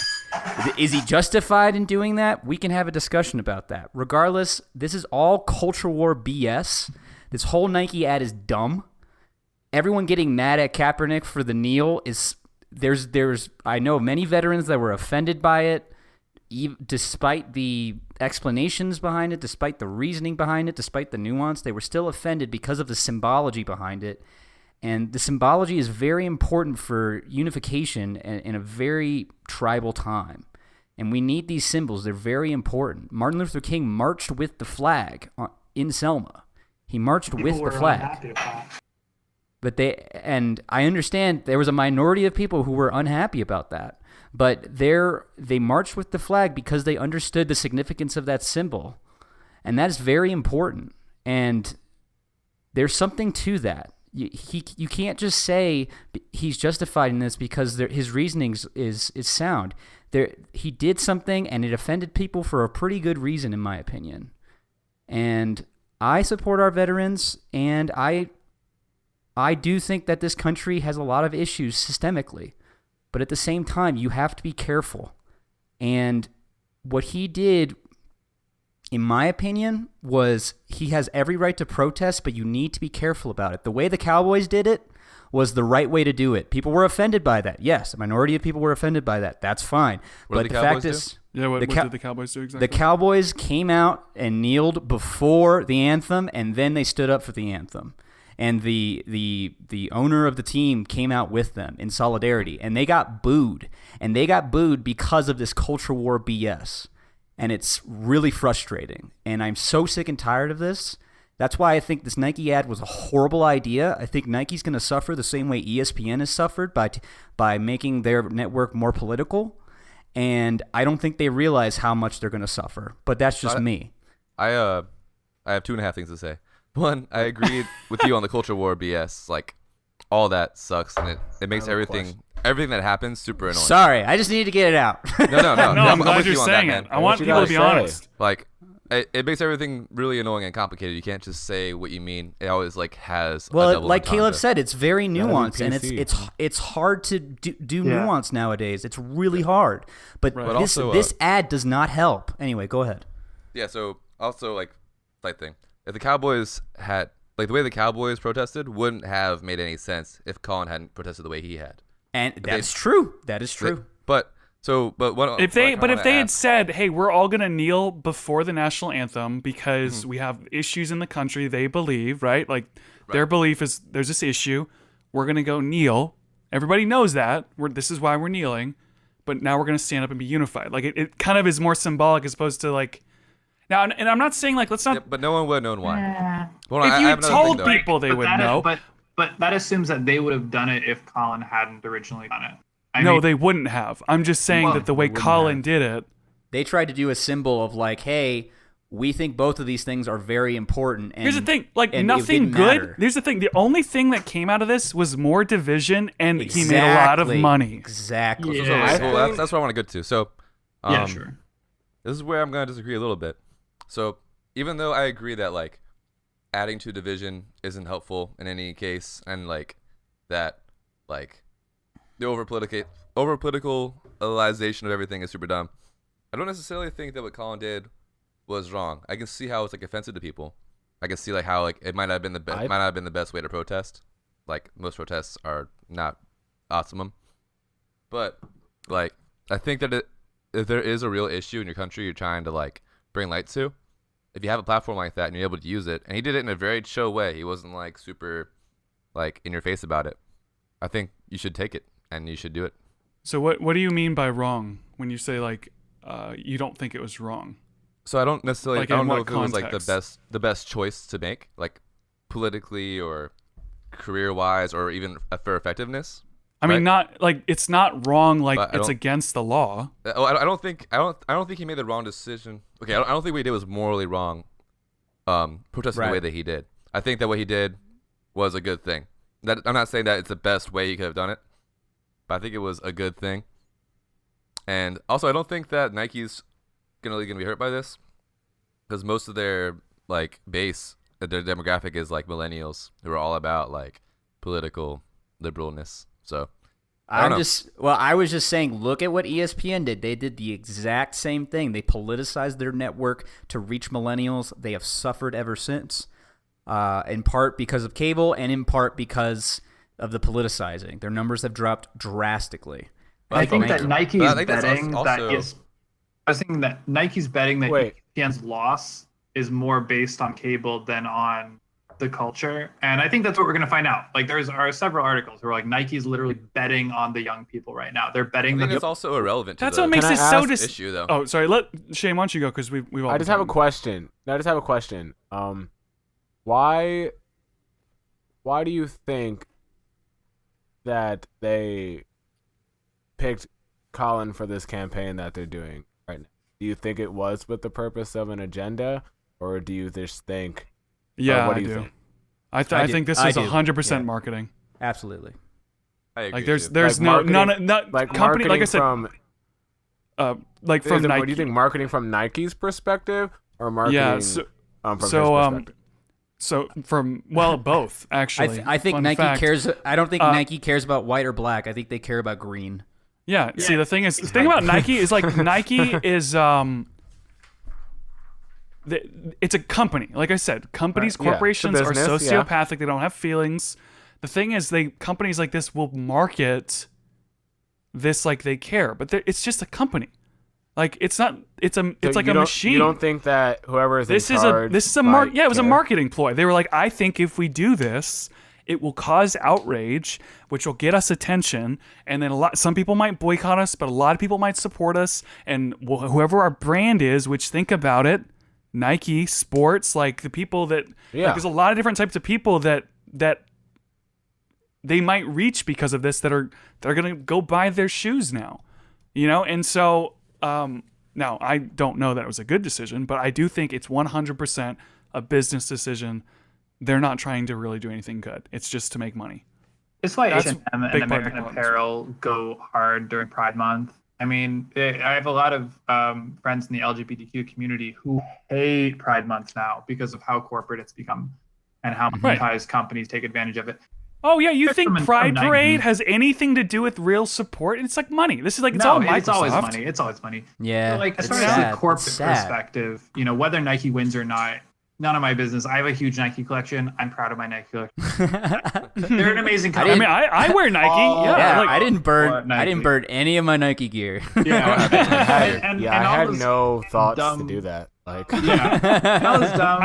Is he justified in doing that? We can have a discussion about that. Regardless, this is all culture war BS. This whole Nike ad is dumb. Everyone getting mad at Kaepernick for the kneel is there's I know many veterans that were offended by it, despite the explanations behind it, despite the reasoning behind it, despite the nuance. They were still offended because of the symbology behind it. And the symbology is very important for unification in a very tribal time. And we need these symbols. They're very important. Martin Luther King marched with the flag in Selma. He marched with the flag. But and I understand there was a minority of people who were unhappy about that. But they marched with the flag because they understood the significance of that symbol. And that is very important. And there's something to that. You can't just say he's justified in this because his reasoning is sound. He did something and it offended people for a pretty good reason, in my opinion. And I support our veterans, and I do think that this country has a lot of issues systemically. But at the same time, you have to be careful. And what he did, in my opinion, was he has every right to protest, but you need to be careful about it. The way the Cowboys did it was the right way to do it. People were offended by that. Yes, a minority of people were offended by that. That's fine. What did the Cowboys do? Yeah, what did the Cowboys do exactly? The Cowboys came out and kneeled before the anthem, and then they stood up for the anthem. And the owner of the team came out with them in solidarity, and they got booed. And they got booed because of this culture war BS. And it's really frustrating. And I'm so sick and tired of this. That's why I think this Nike ad was a horrible idea. I think Nike's going to suffer the same way ESPN has suffered by making their network more political. And I don't think they realize how much they're going to suffer. But that's just me. I have 2.5 things to say. One, I agreed with you on the culture war BS. Like, all that sucks, and it makes everything that happens super annoying. Sorry, I just needed to get it out. No. I'm glad with you're you on saying that, man. it. I want people to be honest. Like, it makes everything really annoying and complicated. You can't just say what you mean. It always has a double like Caleb entendre. said, it's very nuanced, and PC. it's hard to do nuance nowadays. It's really hard. But But also, this ad does not help. Anyway, go ahead. Yeah. So also, like, slight thing. If the Cowboys had, like, the way the Cowboys protested wouldn't have made any sense if Colin hadn't protested the way he had. And that's true. That is true. If they had said, "Hey, we're all gonna kneel before the national anthem because we have issues in the country," they believe, right? Like their belief is there's this issue. We're gonna go kneel. Everybody knows that. This is why we're kneeling. But now we're gonna stand up and be unified. Like it kind of is more symbolic as opposed to like. Now, and I'm not saying like let's not. Yeah, but no one would have known why. Well, If I you have another told thing, though. people, they would know. But that assumes that they would have done it if Colin hadn't originally done it. I No, mean, they wouldn't have. I'm just saying that the way Colin did it. They tried to do a symbol of like, hey, we think both of these things are very important. And Here's the thing, like and it nothing didn't good. matter. Here's the thing. The only thing that came out of this was more division, and he made a lot of money. Exactly. Yeah. That's what I want to get to. So, yeah, sure. This is where I'm going to disagree a little bit. So, even though I agree that like adding to division isn't helpful in any case, and like that, like the over politicalization of everything is super dumb, I don't necessarily think that what Colin did was wrong. I can see how it's like offensive to people. I can see like how like it might not have been the best way to protest. Like most protests are not awesome, but like I think that if there is a real issue in your country you're trying to like bring light to, if you have a platform like that and you're able to use it, and he did it in a very chill way, he wasn't like super like in your face about it, I think you should take it and you should do it. So what do you mean by wrong when you say like you don't think it was wrong? So I don't necessarily Like, I don't in know what if it was like context? the best choice to make, like politically or career wise or even for effectiveness. I mean, Right. not like it's not wrong. Like But I it's don't- against the law. I don't think he made the wrong decision. Okay, I don't think what he did was morally wrong. Protesting the way Right. that he did. I think that what he did was a good thing. That I'm not saying that it's the best way he could have done it, but I think it was a good thing. And also, I don't think that Nike's gonna be hurt by this, because most of their like base, their demographic is like millennials who are all about like political liberalness. So I don't know. I was just saying, look at what ESPN did. They did the exact same thing. They politicized their network to reach millennials. They have suffered ever since, in part because of cable and in part because of the politicizing. Their numbers have dropped drastically. I think that Nike is I think that's betting also- that is. I was thinking that Nike's betting that ESPN's loss is more based on cable than on the culture, and I think that's what we're going to find out. Like, are several articles where like Nike's literally betting on the young people right now. They're betting I that think it's also irrelevant to That's the what makes Can it I so ask- issue, though. Oh, sorry. Shane, why don't you go? Because we've all. I just have a question. Why do you think that they picked Colin for this campaign that they're doing right now? Do you think it was with the purpose of an agenda, or do you just think? Yeah, what I do you do. think? I do. think this I is do. 100% Yeah. marketing. Absolutely. I agree Like there's too. there's Like no marketing- not Like company marketing like I said from like from is it- Nike. do you think marketing from Nike's perspective or marketing Yeah, from his so perspective? so from both actually. I think Fun Nike fact. cares. I don't think Nike cares about white or black. I think they care about green. Yeah, see the thing about Nike is like Nike is it's a company. Like I said, companies, Right, yeah. corporations It's a are business, yeah. sociopathic. They don't have feelings. The thing is, companies like this will market this like they care, but it's just a company. Like it's not. It's So like you a don't- machine. You don't think that whoever is This in is charge a might it was a care? marketing ploy. They were like, I think if we do this, it will cause outrage, which will get us attention, and then some people might boycott us, but a lot of people might support us, and whoever our brand is, which think about it, Nike, sports, like the people that Yeah. like, there's a lot of different types of people that they might reach because of this that are gonna go buy their shoes now, and so now I don't know that it was a good decision, but I do think it's 100% a business decision. They're not trying to really do anything good. It's just to make money. It's why That's H&M a and big part of American the Apparel go hard during Pride Month. I mean, I have a lot of friends in the LGBTQ community who hate Pride Month now because of how corporate it's become and how monetized companies take advantage of it. Oh yeah, you think from Pride Nike. Parade has anything to do with real support? It's like money. This is like it's all Microsoft. It's always money. It's always money. Yeah, So, like, as it's far as sad. the corporate It's sad. perspective, whether Nike wins or not, none of my business. I have a huge Nike collection. I'm proud of my Nike collection. They're an amazing I company. mean, I wear Nike. Oh, yeah, Yeah, I didn't burn. Nike. I didn't burn any of my Nike gear. Yeah, and I all had those no thoughts to dumb- do that. Like, Yeah, all those dumb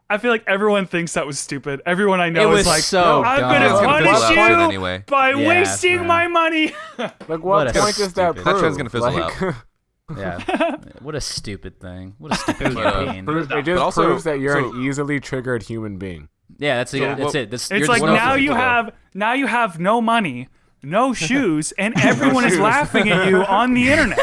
I feel like everyone thinks that was stupid. Everyone I know It is was like, so I'm dumb. gonna It's gonna punish fizzle out you anyway. by Yeah, wasting man. my money. like What what a point does that stupid- prove? That trend's gonna fizzle Like, out. Yeah. What a stupid thing. What a stupid But, campaign. it just also- proves that you're so- an easily triggered human being. Yeah, that's it. It's you're like just now welcome. you have no money, no shoes, and everyone is shoes. laughing at you on the internet.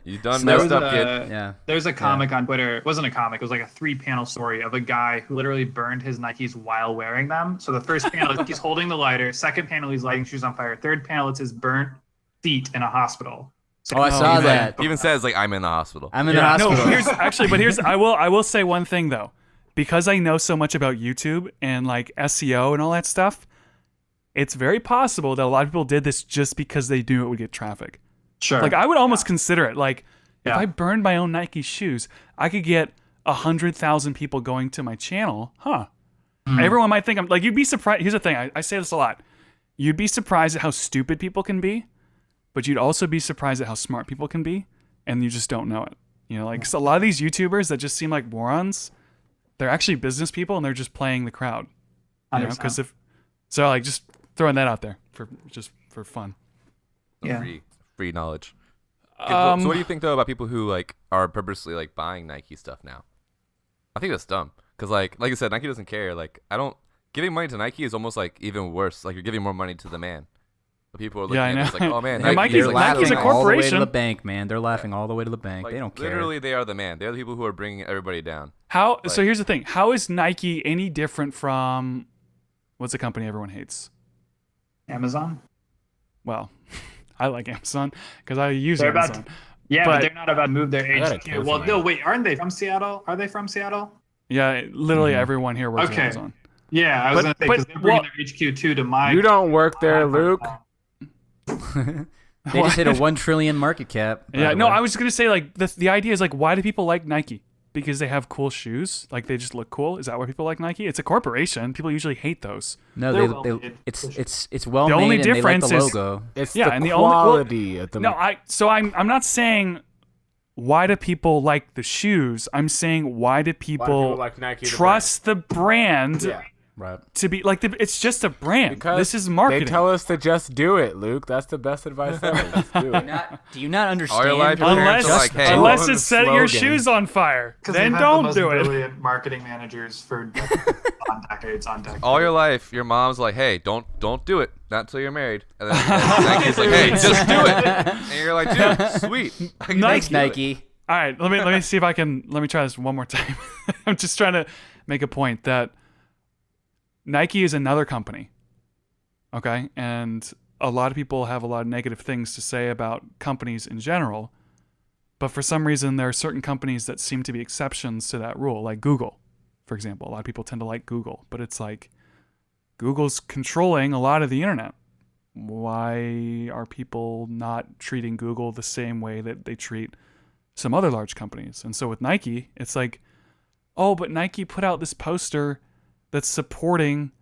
You done There messed was up, kid. Yeah. There's a comic on Twitter. It wasn't a comic. It was like a 3-panel story of a guy who literally burned his Nikes while wearing them. So the first panel, he's holding the lighter. Second panel, he's lighting shoes on fire. Third panel, it's his burnt feet in a hospital. So Oh, I saw that. He even says like I'm in the hospital. I'm in the No, hospital. here's I will say one thing though, because I know so much about YouTube and like SEO and all that stuff. It's very possible that a lot of people did this just because they knew it would get traffic. Sure. Like I would almost consider it. Like if Yeah. I burned my own Nike shoes, I could get 100,000 people going to my channel. Everyone might think I'm like. You'd be surprised. Here's the thing. I say this a lot. You'd be surprised at how stupid people can be, but you'd also be surprised at how smart people can be, and you just don't know it. Like so a lot of these YouTubers that just seem like morons, they're actually business people and they're just playing the crowd. 100%. Because like just throwing that out there for fun. Yeah. Free knowledge. Okay, so what do you think though about people who like are purposely like buying Nike stuff now? I think that's dumb because like I said, Nike doesn't care. Like giving money to Nike is almost like even worse. Like you're giving more money to the man. But people are looking Yeah, I at this know. like, oh man, Yeah, Nike's Nike's like, Nike's a selling all the way to corporation. the bank, man. They're laughing all the way to the bank. like, They don't care. Literally, they are the man. They're the people who are bringing everybody down. So here's the thing. How is Nike any different from what's a company everyone hates? Amazon. Well, I like Amazon because I use They're Amazon. Yeah, But- but they're not about to move their gotta HQ. Well, cancel no, wait, aren't they from Seattle? Are they from Seattle? Yeah, literally everyone here works at Okay. Amazon. Yeah, I was But- gonna say but- because they're bringing well- their HQ too to my. You don't work there, Luke. They just hit a 1 trillion market cap. by Yeah, the no, way. I was gonna say like the idea is like, why do people like Nike? Because they have cool shoes, like they just look cool. Is that why people like Nike? It's a corporation. People usually hate those. No, They're they, well made, for sure. it's well The made only and they like difference the is- logo. It's Yeah, the and the only- well, quality of the. No, I'm not saying why do people like the shoes. I'm saying why do people, like Nike the trust the brand Yeah. Right. to be like it's just a brand. Because this is marketing. They tell us to just do it, Luke. That's the best advice ever. Just do it. Do you not understand? All your life, your parents unless are like, hey, unless Follow it's the setting your slogan. shoes on fire, Because then they've had the don't most do it. brilliant marketing managers for decades on decades. all your life, your mom's like, hey, don't do it, not until you're married. And then Nike's like, hey, just do it. And you're like, dude, sweet. I can Nike- just do it. Nike. All right, let me see if I can. Let me try this one more time. I'm just trying to make a point that Nike is another company, okay? And a lot of people have a lot of negative things to say about companies in general, but for some reason there are certain companies that seem to be exceptions to that rule, like Google, for example. A lot of people tend to like Google, but it's like Google's controlling a lot of the internet. Why are people not treating Google the same way that they treat some other large companies? And so with Nike, it's like, oh, but Nike put out this poster that's supporting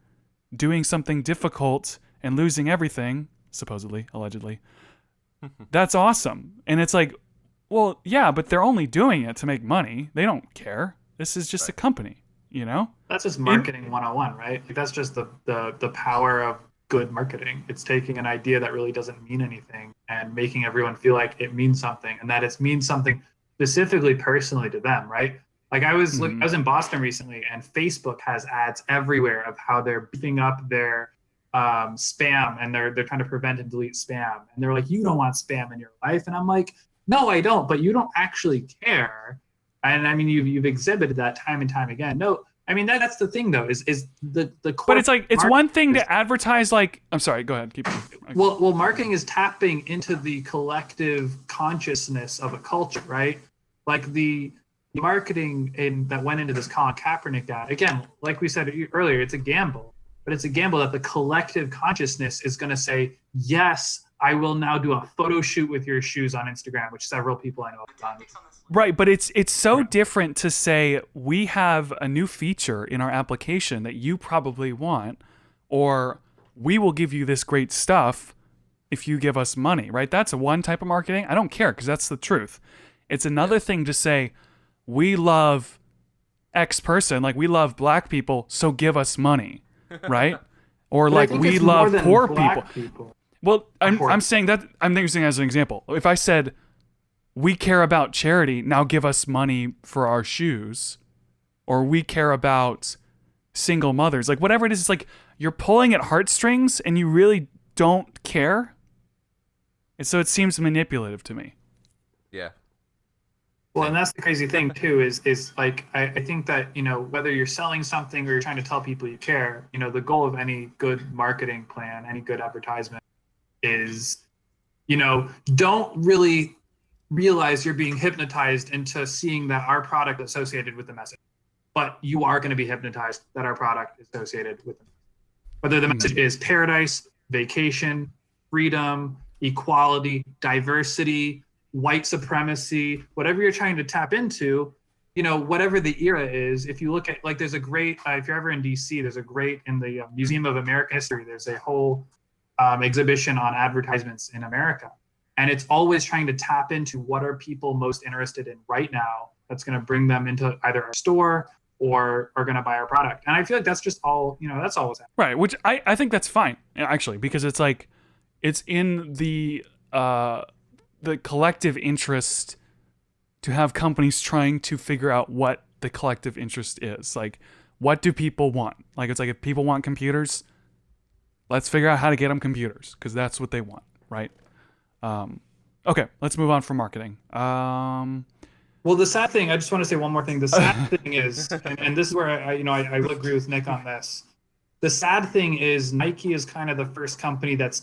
doing something difficult and losing everything, supposedly, allegedly. That's awesome. And it's like, well, yeah, but they're only doing it to make money. They don't care. This is just a company, you know? That's just marketing 101, right? Like that's just the power of good marketing. It's taking an idea that really doesn't mean anything and making everyone feel like it means something, and that it means something specifically personally to them, right? Like I was I was in Boston recently, and Facebook has ads everywhere of how they're beefing up their spam, and they're trying to prevent and delete spam. And they're like, you don't want spam in your life. And I'm like, no, I don't, but you don't actually care. And I mean, you've exhibited that time and time again. No, I mean that's the thing though, is the core. But it's like, it's one thing to advertise like, I'm sorry, go ahead, keep going. Well, marketing is tapping into the collective consciousness of a culture, right? Like the marketing that went into this Colin Kaepernick ad. Again, like we said earlier, it's a gamble, but it's a gamble that the collective consciousness is going to say, yes, I will now do a photo shoot with your shoes on Instagram, which several people I know have done. Right, but it's so different to say we have a new feature in our application that you probably want, or we will give you this great stuff if you give us money, right? That's one type of marketing. I don't care because that's the truth. It's another thing to say we love X person, like we love black people, so give us money, right? Or But I like think we it's more love than poor black people. Well, I'm saying that, I'm using it as an example. If I said, we care about charity, now give us money for our shoes, or we care about single mothers, like whatever it is, it's like you're pulling at heartstrings and you really don't care. And so it seems manipulative to me. Yeah. Well, and that's the crazy thing too, is like I think that, you know, whether you're selling something or you're trying to tell people you care, you know, the goal of any good marketing plan, any good advertisement is, you know, don't really realize you're being hypnotized into seeing that our product is associated with the message, but you are going to be hypnotized that our product is associated with them. Whether the message is paradise, vacation, freedom, equality, diversity, white supremacy, whatever you're trying to tap into, you know, whatever the era is. If you look at, like, there's a great, if you're ever in DC, there's a great, in the Museum of American History, there's a whole exhibition on advertisements in America. And it's always trying to tap into what are people most interested in right now that's going to bring them into either our store or are going to buy our product. And I feel like that's just all, you know, that's always happening. Right, which I think that's fine, actually, because it's like, it's in the collective interest to have companies trying to figure out what the collective interest is. Like, what do people want? Like, it's like, if people want computers, let's figure out how to get them computers, because that's what they want, right? Okay, let's move on from marketing. Well, the sad thing, I just want to say one more thing. The sad thing is, and this is where I will agree with Nick on this. The sad thing is Nike is kind of the first company that's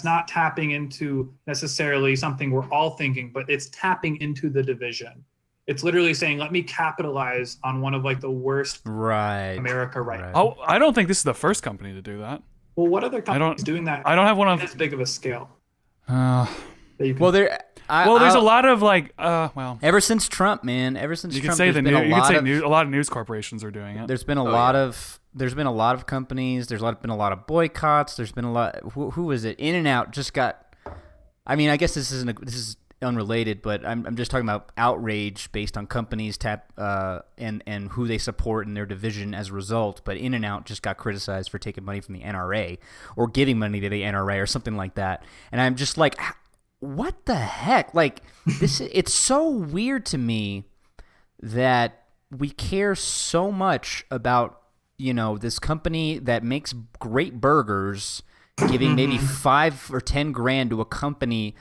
not tapping into necessarily something we're all thinking, but it's tapping into the division. It's literally saying, let me capitalize on one of like the worst Right. America right Right. now. Oh, I don't think this is the first company to do that. Well, what other companies doing that I don't have one on of. this big of a scale? Uh, That you can Well, there's a lot of like. Well, ever since Trump, man. Ever since you Trump, could say there's been a you could lot say of a lot of news corporations are doing it. there's been a lot of companies. There's been a lot of boycotts. There's been a lot. Who was it? In-N-Out just got. I mean, I guess this is unrelated, but I'm just talking about outrage based on companies and who they support in their division as a result. But In-N-Out just got criticized for taking money from the NRA or giving money to the NRA or something like that. And I'm just like, what the heck? Like this, it's so weird to me that we care so much about, this company that makes great burgers, giving maybe 5 or 10 grand to a company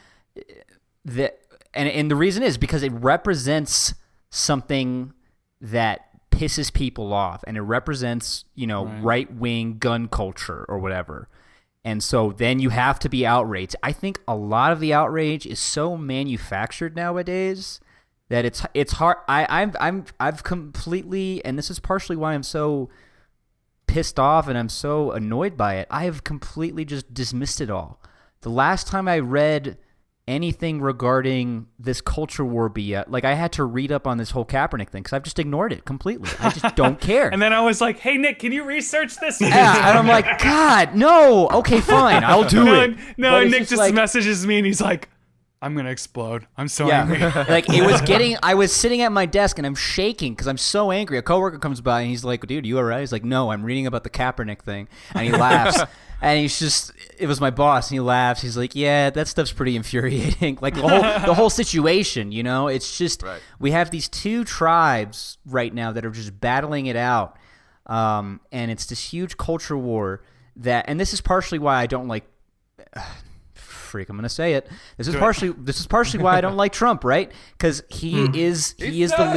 that, and the reason is because it represents something that pisses people off, and it represents, right-wing gun culture or whatever. And so then you have to be outraged. I think a lot of the outrage is so manufactured nowadays that it's hard. I've completely, and this is partially why I'm so pissed off and I'm so annoyed by it. I have completely just dismissed it all. The last time I read anything regarding this culture war like I had to read up on this whole Kaepernick thing because I've just ignored it completely. I just don't care. And then I was like, "Hey Nick, can you research this?" Yeah, and I'm like, God, no. Okay, fine, I'll do it. No, But it's Nick just like, messages me and he's like, "I'm gonna explode. I'm so yeah, angry." like I was sitting at my desk and I'm shaking because I'm so angry. A coworker comes by and he's like, "Dude, you all right?" He's like, "No, I'm reading about the Kaepernick thing," and he laughs. And it was my boss, and he laughs. He's like, "Yeah, that stuff's pretty infuriating." Like the whole situation, it's just we have these two tribes right now that are just battling it out, and it's this huge culture war and this is partially why I don't like. I'm gonna say it. This is partially why I don't like Trump, right? Because he is the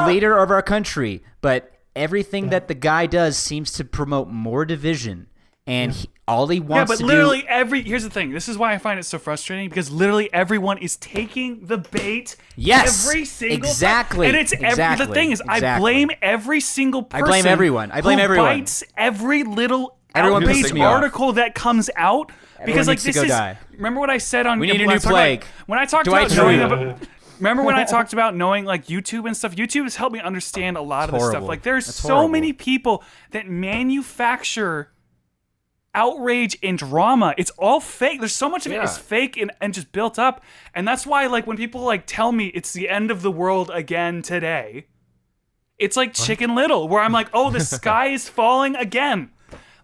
leader of our country, but everything that the guy does seems to promote more division. And all he wants to do... Yeah, but literally here's the thing. This is why I find it so frustrating, because literally everyone is taking the bait every single exactly, time. And the thing is, I blame every single person. I blame everyone. Who bites every little outrage article that comes out. Because like this is... Die. Remember what I said on... We need a new plague. When I talked about knowing about... Remember when I talked about knowing like YouTube and stuff? YouTube has helped me understand a lot of this stuff. Like there's so many people that manufacture outrage and drama. It's all fake. There's so much of it is fake and just built up. And that's why like when people like tell me it's the end of the world again today, it's like Chicken Little, where I'm like, oh, the sky is falling again.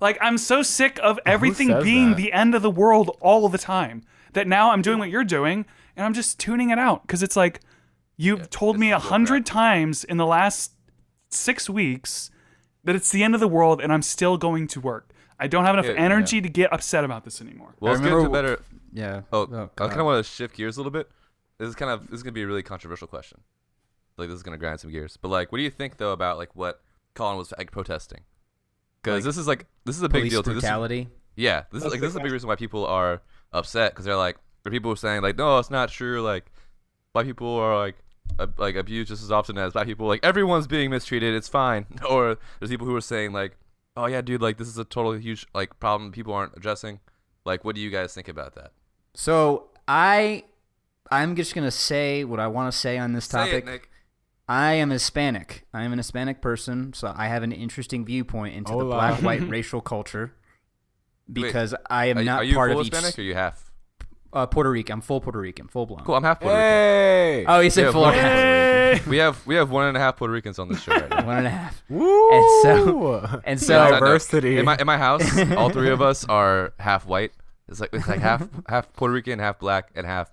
Like I'm so sick of everything being the end of the world all the time that now I'm doing what you're doing and I'm just tuning it out. Because it's like you've told me 100 times in the last 6 weeks that it's the end of the world and I'm still going to work. I don't have enough energy to get upset about this anymore. Well, let's get into better. Yeah. I kind of want to shift gears a little bit. This is gonna be a really controversial question. Like this is gonna grind some gears. But like, what do you think though about like what Colin was like protesting? Because this is a big deal too. Brutality. This is a big reason why people are upset because there are people saying like, no, it's not true. Like, black people are like abused just as often as black people. Like everyone's being mistreated. It's fine. Or there's people who are saying like, oh yeah, dude, like this is a totally huge like problem people aren't addressing. Like, what do you guys think about that? So I'm just gonna say what I want to say on this topic. Say it, Nick. I am Hispanic. I am an Hispanic person, so I have an interesting viewpoint into the black-white racial culture because I am not part of each. Are you full Hispanic or are you half? Puerto Rican. I'm full Puerto Rican, full blonde. Cool, I'm half Puerto Rican. Oh, you said full. We have 1.5 Puerto Ricans on this show right now. 1.5. Woo! And so diversity. In my house, all three of us are half white. It's like half Puerto Rican, half black, and half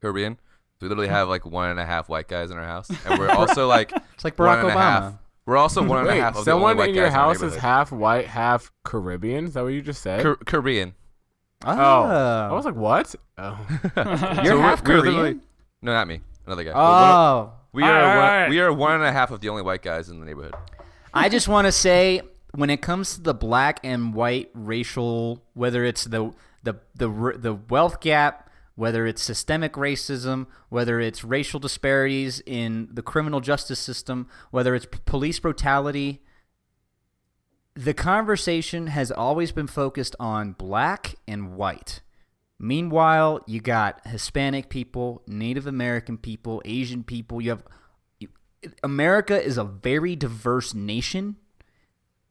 Caribbean. So we literally have like 1.5 white guys in our house, and we're also like it's like Barack Obama. We're also 1.5 of the only white guys. Someone in your house is half white, half Caribbean. Is that what you just said? Caribbean. Oh, I was like, what? Oh, you're half Korean. No, not me. Another guy. Oh, we are 1.5 of the only white guys in the neighborhood. I just want to say, when it comes to the black and white racial, whether it's the wealth gap, whether it's systemic racism, whether it's racial disparities in the criminal justice system, whether it's police brutality. The conversation has always been focused on black and white. Meanwhile, you got Hispanic people, Native American people, Asian people. America is a very diverse nation,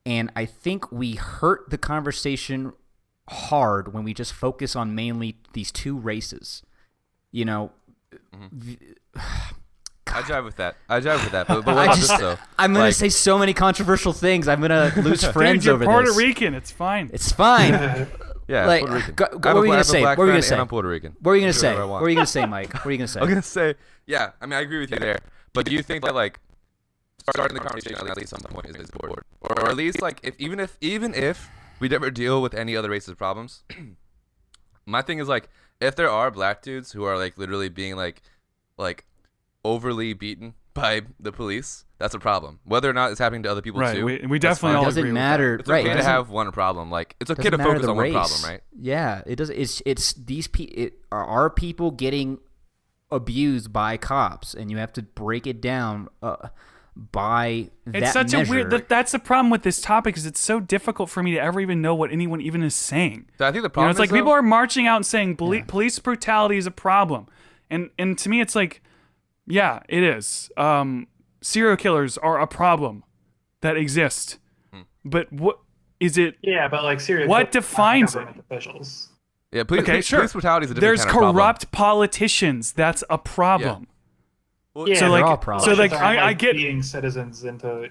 and I think we hurt the conversation hard when we just focus on mainly these two races. You know, I jive with that. But what about this though? I'm gonna say so many controversial things. I'm gonna lose friends Dude, you're over Puerto this. Rican. It's fine. It's fine. Yeah, Like, Puerto Rican. what were you gonna say? What were you gonna say? I'm Puerto Rican. What were you gonna Do say? whatever I What want. were you gonna say, Mike? What were you gonna say? I'm gonna say, yeah. I mean, I agree with you there. But do you think that like starting the conversation at least some point is important, or at least like even if we never deal with any other racist problems, my thing is like if there are black dudes who are like literally being like overly beaten by the police, that's a problem. Whether or not it's happening to other people Right. too. We definitely It all doesn't agree matter, It's right? okay It to doesn't- have one problem. Like it's okay doesn't to matter focus the on one race. problem, right? Yeah, it does. It's these are people getting abused by cops, and you have to break it down by that It's such measure. a weird. That's the problem with this topic, is it's so difficult for me to ever even know what anyone even is saying. So I think the You know, problem it's like is, though, people are marching out and saying police brutality is a problem, and to me it's like, yeah, it is. Serial killers are a problem that exist, but what is it? Yeah, but like seriously, What defines it? government officials? yeah, police, Okay, police, sure. police brutality is a different There's kind of problem. corrupt politicians. That's a problem. Well, Yeah, So they're like, all problems. so like, Elections aren't, I get. beating citizens into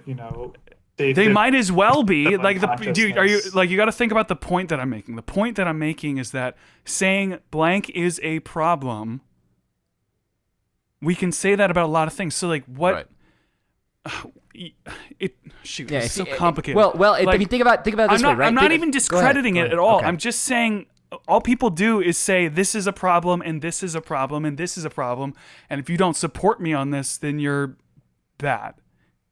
They might as well be Of like dude. Are you unconsciousness. like, you got to think about the point that I'm making. The point that I'm making is that saying blank is a problem. We can say that about a lot of things. So like, what? Right. Shoot, Yeah, it's so see, complicated. Well, I Like, mean, think about it this way, right? I'm not Think- even go ahead, discrediting go it ahead. at all. Okay. I'm just saying all people do is say this is a problem and this is a problem and this is a problem, and if you don't support me on this, then you're bad.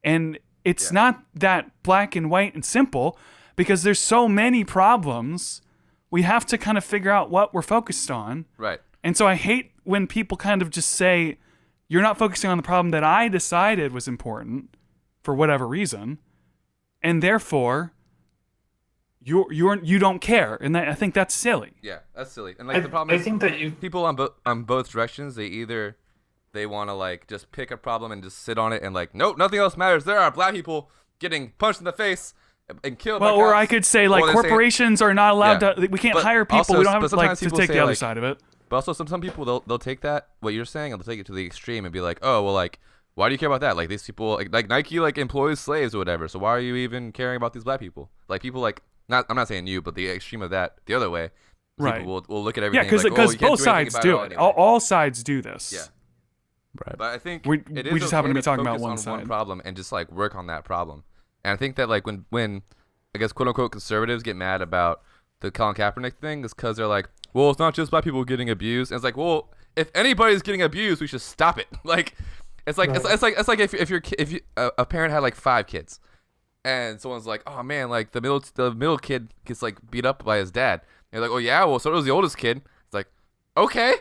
And it's not that black and white and simple, because there's so many problems. We have to kind of figure out what we're focused on. Right. And so I hate when people kind of just say, you're not focusing on the problem that I decided was important for whatever reason, and therefore you don't care. And I think that's silly. Yeah, that's silly. And like the problem I is, think that you people on both directions, they want to like just pick a problem and just sit on it and like, nope, nothing else matters. There are black people getting punched in the face and killed. Well, by or cops. I could say like Or they're saying- corporations are not allowed Yeah. to. We can't But hire people. also- We don't have but to, like, sometimes to people take say, the other like- side of it. But also some people they'll take that what you're saying and they'll take it to the extreme and be like, oh well, like why do you care about that? Like these people like Nike like employs slaves or whatever. So why are you even caring about these black people? Like people like I'm not saying you, but the extreme of that the other way. Right. People will look at Yeah, everything because like, oh, you can't both do anything sides about do all it. anyway. All sides do this. Yeah. Right. But I think We it is just happen to okay be talking about focus one on side. one problem and just like work on that problem. And I think that like when I guess quote unquote conservatives get mad about the Colin Kaepernick thing, is because they're like, well, it's not just black people getting abused. And it's like, well, if anybody's getting abused, we should stop it. Like, it's like it's like if a parent had like 5 kids, and someone's like, oh man, like the middle kid gets like beat up by his dad. And you're like, oh yeah, well so does the oldest kid. It's like, okay.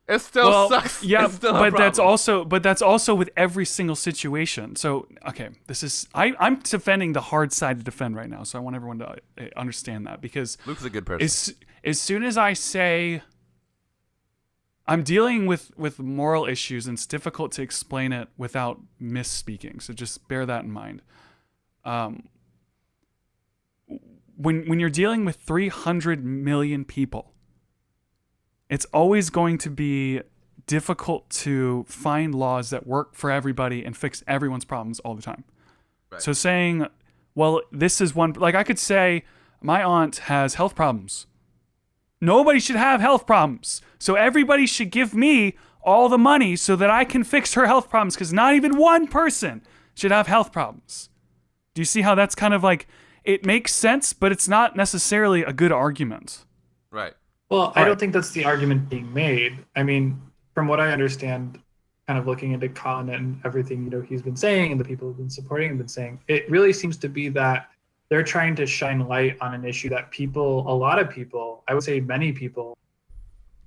It still sucks. Yeah, It's still a but that's problem. also with every single situation. So okay, this is I'm defending the hard side to defend right now. So I want everyone to understand that, because Luke's a good person. as soon as I say I'm dealing with moral issues, and it's difficult to explain it without misspeaking. So just bear that in mind. When you're dealing with 300 million people, it's always going to be difficult to find laws that work for everybody and fix everyone's problems all the time. Right. So saying, well, this is one, like I could say my aunt has health problems. Nobody should have health problems. So everybody should give me all the money so that I can fix her health problems, because not even one person should have health problems. Do you see how that's kind of like, it makes sense, but it's not necessarily a good argument. Right. Well, I Right. don't think that's the argument being made. I mean, from what I understand, kind of looking into Colin and everything, he's been saying and the people who've been supporting him been saying, it really seems to be that they're trying to shine light on an issue that a lot of people, I would say many people,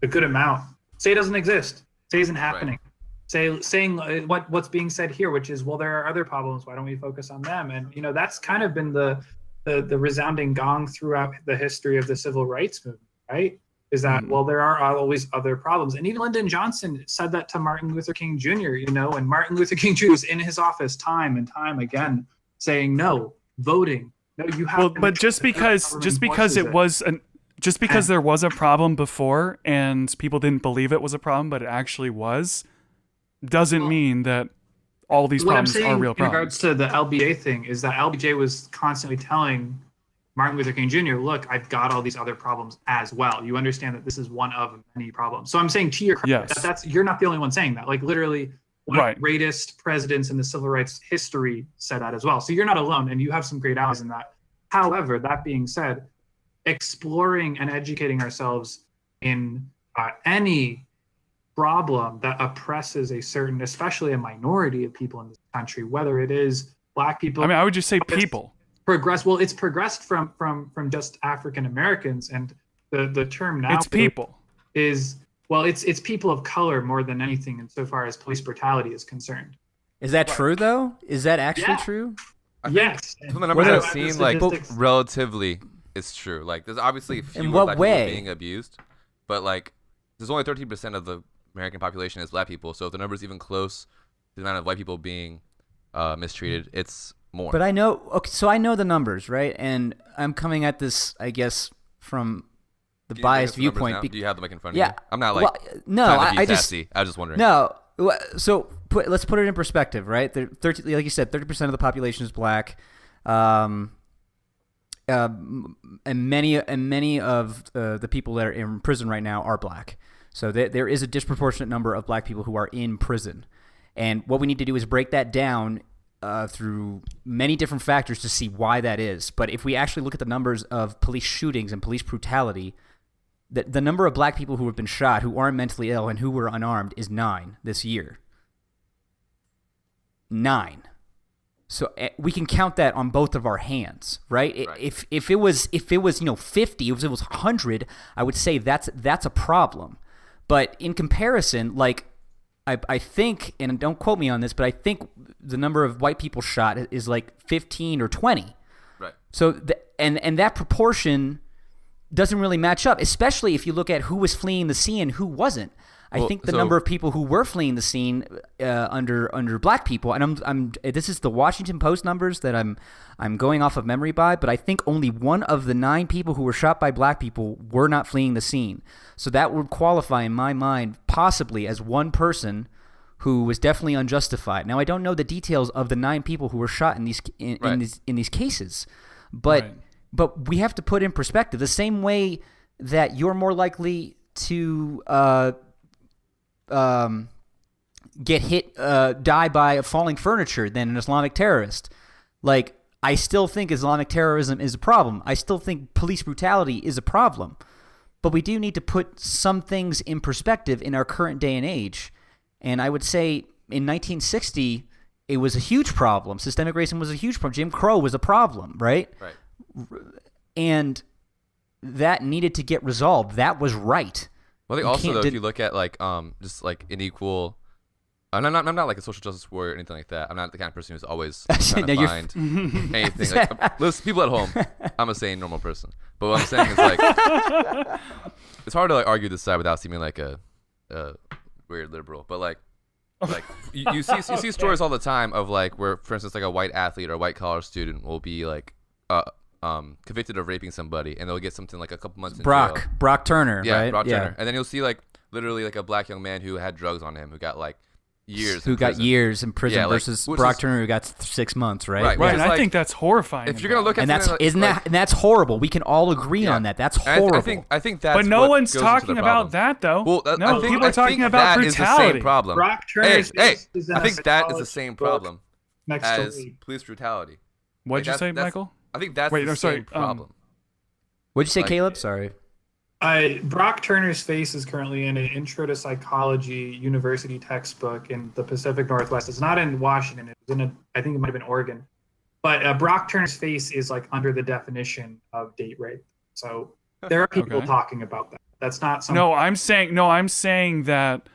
a good amount, Say it doesn't exist. Say it isn't happening. Saying what's being said here, which is, well, there are other problems. Why don't we focus on them? And that's kind of been the resounding gong throughout the history of the civil rights movement, right? Is that well, there are always other problems. And even Lyndon Johnson said that to Martin Luther King Jr. And Martin Luther King Jr. was in his office time and time again saying no, voting. No, you have. Well, but just because there was a problem before and people didn't believe it was a problem, but it actually was, doesn't mean that all these problems are real problems. In regards to the LBJ thing, is that LBJ was constantly telling Martin Luther King Jr., look, I've got all these other problems as well. You understand that this is one of many problems. So I'm saying to your credit, that's you're not the only one saying that. Like literally one of the greatest presidents in the civil rights history said that as well. So you're not alone, and you have some great allies in that. However, that being said, exploring and educating ourselves in any problem that oppresses a certain, especially a minority of people in this country, whether it is Black people. I mean, I would just say people. It's progressed from just African Americans, and the term now it's people is it's people of color more than anything insofar as police brutality is concerned. Is that true though? Is that actually true? Yes. From the numbers I've seen, like relatively, it's true. Like there's obviously fewer Black people being abused, but like there's only 13% of the American population is Black people. So if the number is even close to the amount of white people being mistreated, it's more. But I know, so I know the numbers, right? And I'm coming at this, I guess, from the biased viewpoint. Do you have them in front of you? I'm not like no, I was just wondering. No, so let's put it in perspective, right? Like you said, 30% of the population is Black, and many of the people that are in prison right now are Black. So there is a disproportionate number of Black people who are in prison, and what we need to do is break that down through many different factors to see why that is. But if we actually look at the numbers of police shootings and police brutality, the number of Black people who have been shot, who aren't mentally ill, and who were unarmed is 9 this year. 9. So we can count that on both of our hands, right? If it was 50, if it was 100, I would say that's a problem. But in comparison, like I think, and don't quote me on this, but I think the number of white people shot is like 15 or 20. Right. So and that proportion doesn't really match up, especially if you look at who was fleeing the scene and who wasn't. I think the number of people who were fleeing the scene under Black people, and this is the Washington Post numbers that I'm going off of memory by, but I think only one of the 9 people who were shot by Black people were not fleeing the scene. So that would qualify in my mind possibly as one person who was definitely unjustified. Now I don't know the details of the 9 people who were shot in these cases, but we have to put in perspective the same way that you're more likely to get hit, die by falling furniture than an Islamic terrorist. Like, I still think Islamic terrorism is a problem. I still think police brutality is a problem. But we do need to put some things in perspective in our current day and age. And I would say in 1960, it was a huge problem. Systemic racism was a huge problem. Jim Crow was a problem, right? Right. And that needed to get resolved. That was right. Well, I think also, though, if you look at like just like an equal, I'm not like a social justice warrior or anything like that. I'm not the kind of person who's always trying to find anything. Like, listen, people at home, I'm a sane, normal person. But what I'm saying is like, it's hard to like argue this side without seeming like a weird liberal. But like you see stories all the time of like where, for instance, like a white athlete or a white college student will be like convicted of raping somebody, and they'll get something like a couple months in jail. Brock Turner, yeah, right? Brock Turner. And then you'll see like literally like a Black young man who had drugs on him who got like years in prison versus Brock Turner who got 6 months, right? Right. And I think that's horrifying. If you're gonna look at and that's horrible. We can all agree on that. That's horrible. I think that's. But no one's talking about that though. Well, no, people are talking about brutality. Is the same problem. Brock Turner's I think that is the same problem as police brutality. What'd you say, Michael? I think that's the same problem. What'd you say, Caleb? Sorry. Brock Turner's face is currently in an Intro to Psychology university textbook in the Pacific Northwest. It's not in Washington. It was I think it might have been Oregon. But Brock Turner's face is like under the definition of date rape. So there are people talking about that. That's not some. No, I'm saying that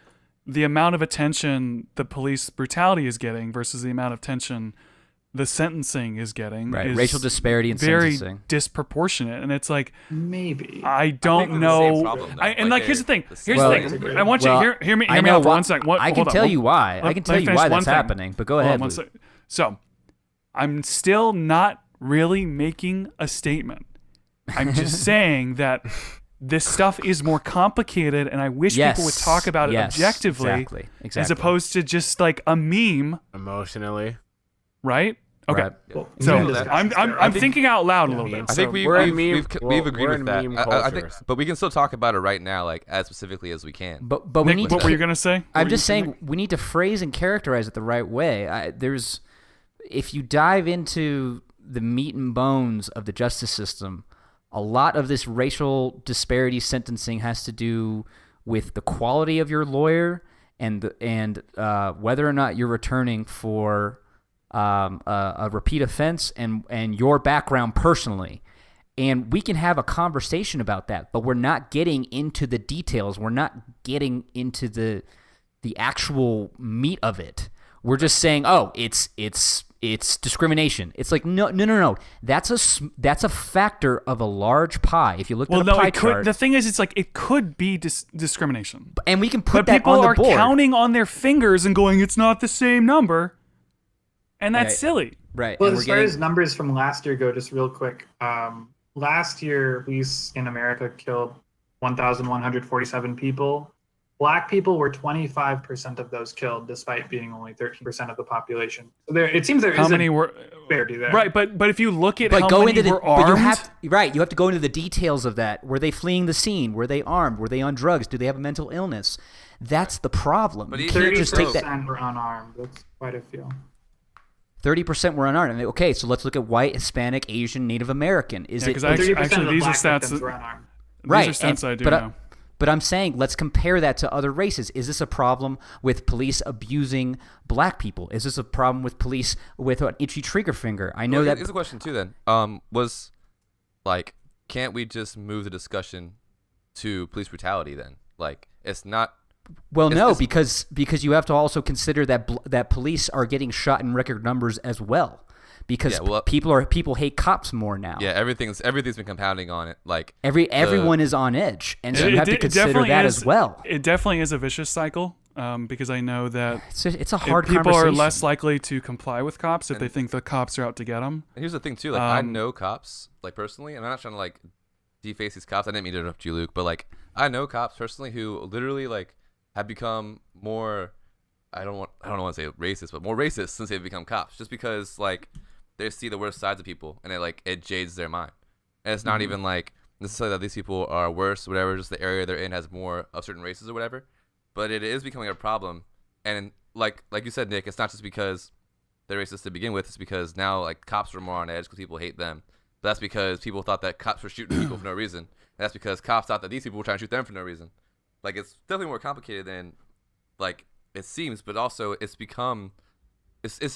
the amount of attention the police brutality is getting versus the amount of attention the sentencing is getting Right. is Racial disparity in very sentencing. disproportionate. And it's like, Maybe. I think don't they're the same know. problem, though. And Like, here's the thing. they're Here's Well, the I thing. agree. I want you to hear me I out know for 1 second. I can Hold on. tell you why. I Let- can let tell me you finish why one that's thing. happening. But go Hold ahead. on one Luke. second. So, I'm still not really making a statement. I'm just saying that this stuff is more complicated, and I wish people would talk about it Yes, objectively, exactly. as opposed to just like a meme, Emotionally. right? Okay. Right. Well, So meme discussions I'm there. I'm thinking out loud a little memes. bit. I think so- we've agreed we're with in that. meme I think, culture. but we can still talk about it right now, like as specifically as we can. But we Nick, need what to. were you gonna say? What I'm were just you saying we need to phrase and characterize it the right way. If you dive into the meat and bones of the justice system, a lot of this racial disparity sentencing has to do with the quality of your lawyer and whether or not you're returning for a repeat offense and your background personally. And we can have a conversation about that, but we're not getting into the details. We're not getting into the actual meat of it. We're just saying, oh, it's discrimination. It's like no. That's a factor of a large pie. If you look at a pie chart, the thing is, it's like it could be discrimination, and we can put but that people on the are board. counting on their fingers and going, "It's not the same number," and that's Right. silly. Right. Well, and as far as numbers from last year go, just real quick. Last year, police in America killed 1,147 people. Black people were 25% of those killed, despite being only 13% of the population. So it seems there How is many a were disparity there. right? But if you look at but how go many into the were armed, but you have to go into the details of that. Were they fleeing the scene? Were they armed? Were they on drugs? Do they have a mental illness? That's the problem. But You even can't just take that. 30% were unarmed. That's quite a few. 30% were unarmed. Okay, so let's look at white, Hispanic, Asian, Native American. Is it 'cause 30% actually of the these are black stats victims that- were unarmed. right? These are stats I do but, know. but I'm saying let's compare that to other races. Is this a problem with police abusing black people? Is this a problem with police with an itchy trigger finger? I know Well, that. here's a question too. Then, was like, can't we just move the discussion to police brutality? Then, like, it's not. Well, It's- no, it's- because you have to also consider that that police are getting shot in record numbers as well, because Yeah, well, people hate cops more now. Yeah, everything's been compounding on it. Like, Everyone is on edge, and so you have to It consider definitely that is- as well. It definitely is a vicious cycle, because I know that It's a hard people conversation. are less likely to comply with cops if they think the cops are out to get them. and here's the thing too. Like, I Um, know cops, like personally, and I'm not trying to like deface these cops. I didn't mean to interrupt you, Luke, but like, I know cops personally who literally like have become more. I don't want to say racist, but more racist since they've become cops, just because like they see the worst sides of people, and it jades their mind. And it's not even like necessarily that these people are worse, or whatever. Just the area they're in has more of certain races or whatever. But it is becoming a problem, and like you said, Nick, it's not just because they're racist to begin with. It's because now like cops are more on edge because people hate them. But that's because people thought that cops were shooting people for no reason. And that's because cops thought that these people were trying to shoot them for no reason. Like, it's definitely more complicated than like it seems, but also it's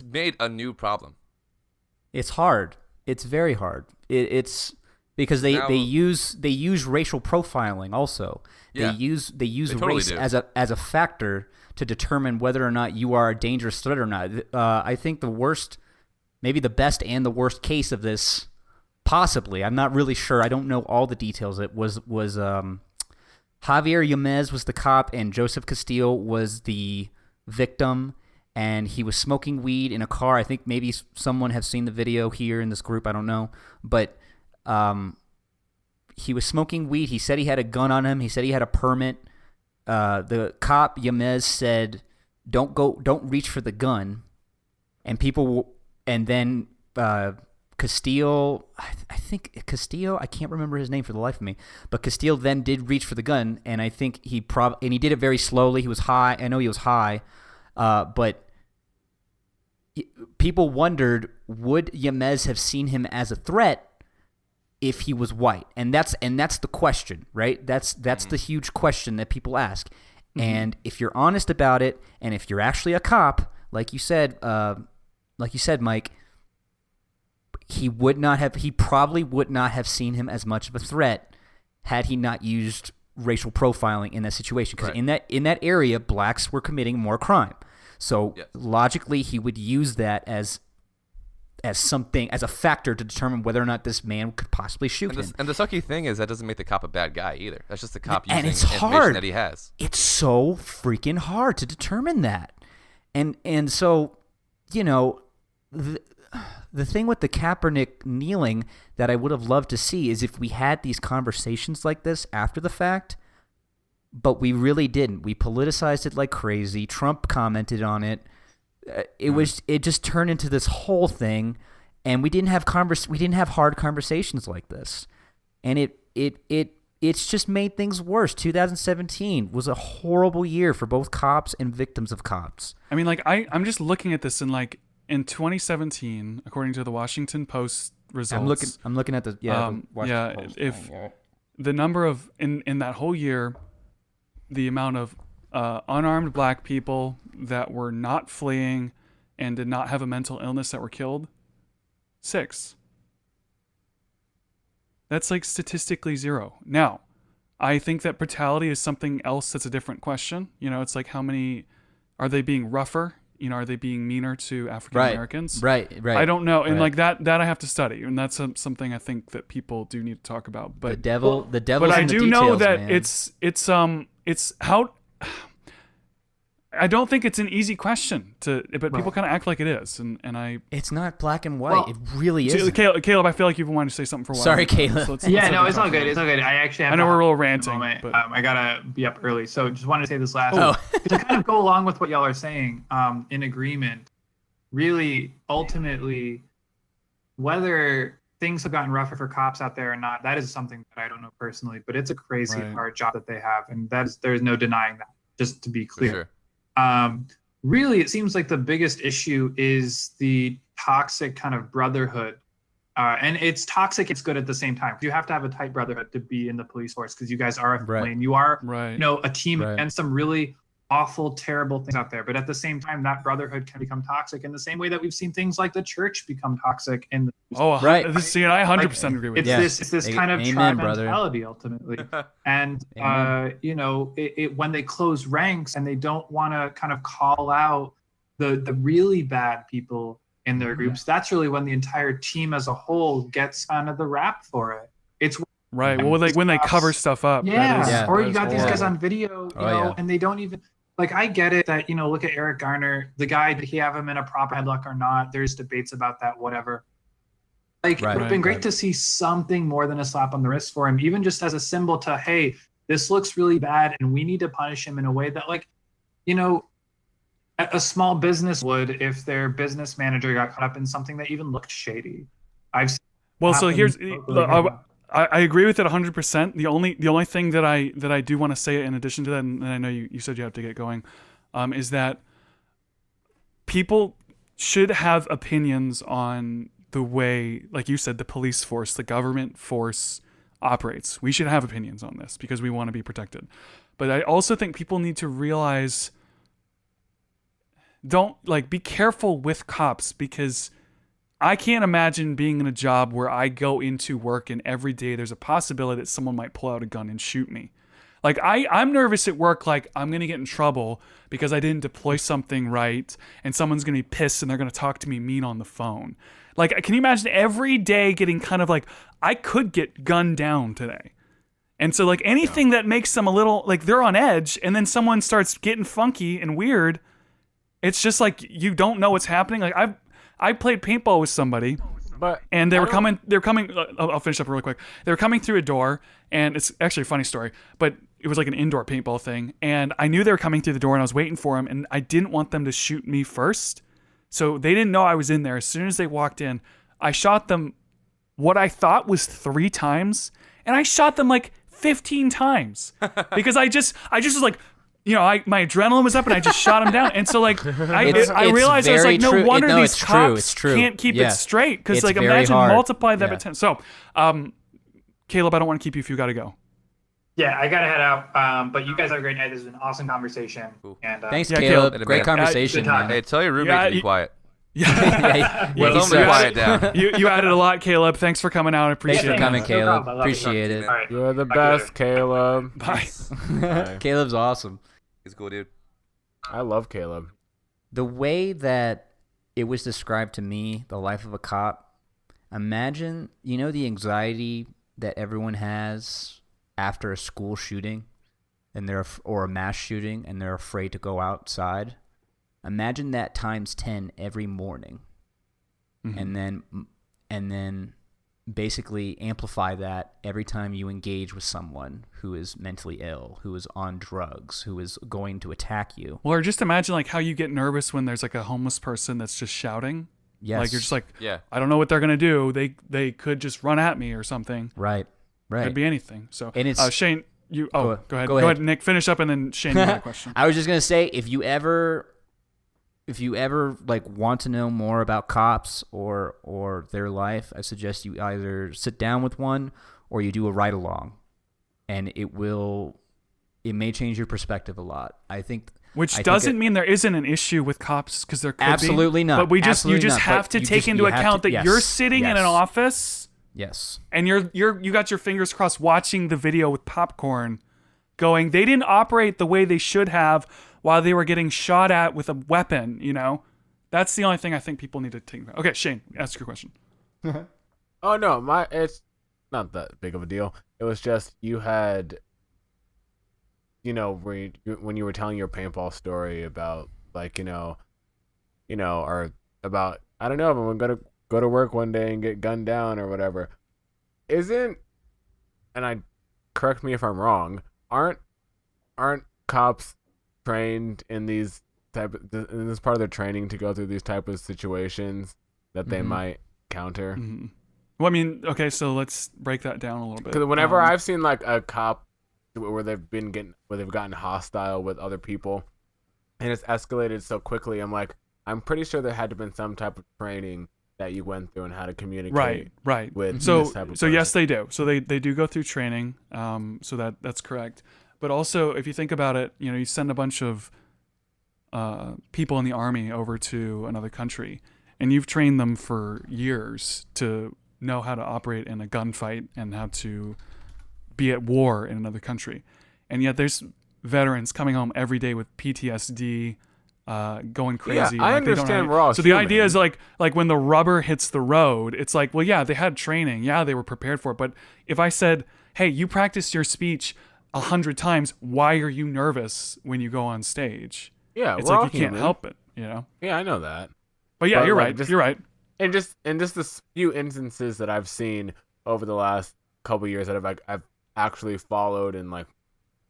made a new problem. It's hard. It's very hard. It's because they use racial profiling also. Yeah, They use totally race do. as a factor to determine whether or not you are a dangerous threat or not. I think the worst, maybe the best and the worst case of this, possibly. I'm not really sure. I don't know all the details. It was Javier Yamez was the cop and Joseph Castillo was the victim, and he was smoking weed in a car. I think maybe someone has seen the video here in this group. I don't know. But he was smoking weed. He said he had a gun on him. He said he had a permit. The cop, Yamez, said, don't reach for the gun. And then Castillo, I think Castillo, I can't remember his name for the life of me, but Castillo then did reach for the gun, and I think he did it very slowly. He was high. I know he was high, but people wondered, would Yamez have seen him as a threat if he was white? And that's the question, right? That's the huge question that people ask. And if you're honest about it, and if you're actually a cop, like you said, Mike, he probably would not have seen him as much of a threat had he not used racial profiling in that situation because Right. in that area, blacks were committing more crime. So Yes. logically, he would use that as something, as a factor to determine whether or not this man could possibly shoot him. And the sucky thing is that doesn't make the cop a bad guy either. That's just the cop And using it's information hard. that he has. It's so freaking hard to determine that. And so, you know, the thing with the Kaepernick kneeling that I would have loved to see is if we had these conversations like this after the fact, but we really didn't. We politicized it like crazy. Trump commented on it. It just turned into this whole thing, and we didn't have hard conversations like this, and it's just made things worse. 2017 was a horrible year for both cops and victims of cops. I mean, like I'm just looking at this and like in 2017, according to the Washington Post results, I'm looking at the the Washington yeah. Post If thing, yeah. the number of in that whole year, the amount of unarmed black people that were not fleeing and did not have a mental illness that were killed, 6. That's like statistically 0. Now, I think that brutality is something else that's a different question. You know, it's like how many are they being rougher? You know, are they being meaner to African Americans? Right. I don't know, and right. like that I have to study, and that's something I think that people do need to talk about. But the devil's but in I the do know details, that man. it's how. I don't think it's an easy question but people kind of act like it is, and I. It's not black and white. Well, it really is. Caleb, I feel like you've been wanting to say something for a while. Sorry, So Caleb. let's Yeah, have no, a it's all talk good. about It's all good. I actually have I know to we're a little hop in a ranting, moment. but- I gotta be up early, so just wanted to say this last. Oh. To kind of go along with what y'all are saying, in agreement. Really, ultimately, whether things have gotten rougher for cops out there or not, that is something that I don't know personally. But it's a crazy Right. hard job that they have, and there's no denying that. Just to be For clear. sure. Really, it seems like the biggest issue is the toxic kind of brotherhood. And it's toxic, it's good at the same time. You have to have a tight brotherhood to be in the police force because you guys are a family Right. and you are, Right. you know, a team Right. and some really awful, terrible things out there. But at the same time, that brotherhood can become toxic in the same way that we've seen things like the church become toxic. And Oh, Right. See, and I 100% agree with it's you. Yeah. this kind of Amen, tribe brother. mentality ultimately. And Amen. you know, when they close ranks and they don't want to kind of call out the really bad people in their groups, that's really when the entire team as a whole gets kind of the rap for it. It's Right. Well, like when they cover stuff up. yeah, that is, Yeah. or that you is got these guys horrible. on video, you Oh, know, yeah. and they don't even like. I get it that, you know, look at Eric Garner, the guy. Did he have him in a proper headlock or not? There's debates about that. Whatever. Like, it would have been great to see something more than a slap on the wrist for him, even just as a symbol to, hey, this looks really bad, and we need to punish him in a way that, like, you know, a small business would if their business manager got caught up in something that even looked shady. I've seen Well, so happen here's locally. I agree with it 100%. The only thing that I do want to say in addition to that, and I know you said you have to get going, is that people should have opinions on the way, like you said, the police force, the government force operates. We should have opinions on this because we want to be protected. But I also think people need to realize, be careful with cops, because I can't imagine being in a job where I go into work and every day there's a possibility that someone might pull out a gun and shoot me. Like I'm nervous at work, like I'm going to get in trouble because I didn't deploy something right and someone's going to be pissed and they're going to talk to me mean on the phone. Like, can you imagine every day getting kind of like, I could get gunned down today. And so like anything that makes them a little, like they're on edge and then someone starts getting funky and weird, it's just like you don't know what's happening. Like I played paintball with somebody, But and they're coming. I'll finish up really quick. They were coming through a door, and it's actually a funny story, but it was like an indoor paintball thing. And I knew they were coming through the door, and I was waiting for them, and I didn't want them to shoot me first, so they didn't know I was in there. As soon as they walked in, I shot them what I thought was 3 times, and I shot them like 15 times because I just was like, you know, my adrenaline was up and I just shot him down. And so like, I It's realized I was very like, no true. wonder No, these it's true. cops It's true. can't keep Yeah. it straight. Cause It's like, very imagine hard. multiply that Yeah. by 10. So, Caleb, I don't want to keep you if you got to go. Yeah, I gotta head out. But you guys have a great night. This was an awesome conversation. Cool. And Thanks, Yeah, Caleb. Caleb. Great Yeah, conversation. good talk. man. Hey, tell your roommate Yeah, to be you- quiet. Yeah. Yeah, Tell him to quiet down. You added a lot, Caleb. Thanks for coming out. I Thanks appreciate for it. coming, No Caleb. problem. I love you. Appreciate it. All right. You're the Talk to you later. best, Caleb. Bye. Bye. Caleb's awesome. He's cool, dude. I love Caleb. The way that it was described to me, the life of a cop, imagine, the anxiety that everyone has after a school shooting or a mass shooting, and they're afraid to go outside. Imagine that times 10 every morning. Mhm. And then basically amplify that every time you engage with someone who is mentally ill, who is on drugs, who is going to attack you. Well, or just imagine like how you get nervous when there's like a homeless person that's just shouting. Yes. Like you're just like, Yeah. I don't know what they're gonna do. They could just run at me or something. Right. Could be anything. So, And it's- Shayne, you. Go Oh, ahead. go ahead. Go Go ahead. ahead, Nick. Finish up, and then Shayne, you had a question. I was just gonna say, if you ever like want to know more about cops or their life, I suggest you either sit down with one or you do a ride along, and it may change your perspective a lot. I think. Which I think doesn't mean there isn't an issue with cops, because there could Absolutely be. not. But you Absolutely just not. have But to you take just- into you have account to- that you're yes. sitting in Yes. an office Yes. and you got your fingers crossed watching the video with popcorn, going, they didn't operate the way they should have while they were getting shot at with a weapon. That's the only thing I think people need to think about. Okay, Shayne, ask your question. Oh no, it's not that big of a deal. It was just you had, when you were telling your paintball story about or about, I don't know, if I'm gonna go to work one day and get gunned down or whatever. And correct me if I'm wrong, aren't cops trained in this part of their training to go through these type of situations that they might counter? Mhm. Well, I mean, okay, so let's break that down a little bit. Because whenever I've seen like a cop where they've gotten hostile with other people, and it's escalated so quickly, I'm pretty sure there had to have been some type of training that you went through and how to communicate. Right. With So this type of yes, person. they do. So they do go through training. So that's correct. But also, if you think about it, you send a bunch of people in the army over to another country, and you've trained them for years to know how to operate in a gunfight and how to be at war in another country. And yet there's veterans coming home every day with PTSD, going crazy. Yeah, I like they don't understand know- we're all So the idea human. is like when the rubber hits the road, it's like, well, yeah, they had training. Yeah, they were prepared for it. But if I said, hey, you practiced your speech 100 times, why are you nervous when you go on stage? Yeah, It's we're like all you can't human. help it, Yeah, I know that. But yeah, But, you're like, right. just- You're right. And just the few instances that I've seen over the last couple years that I've actually followed and like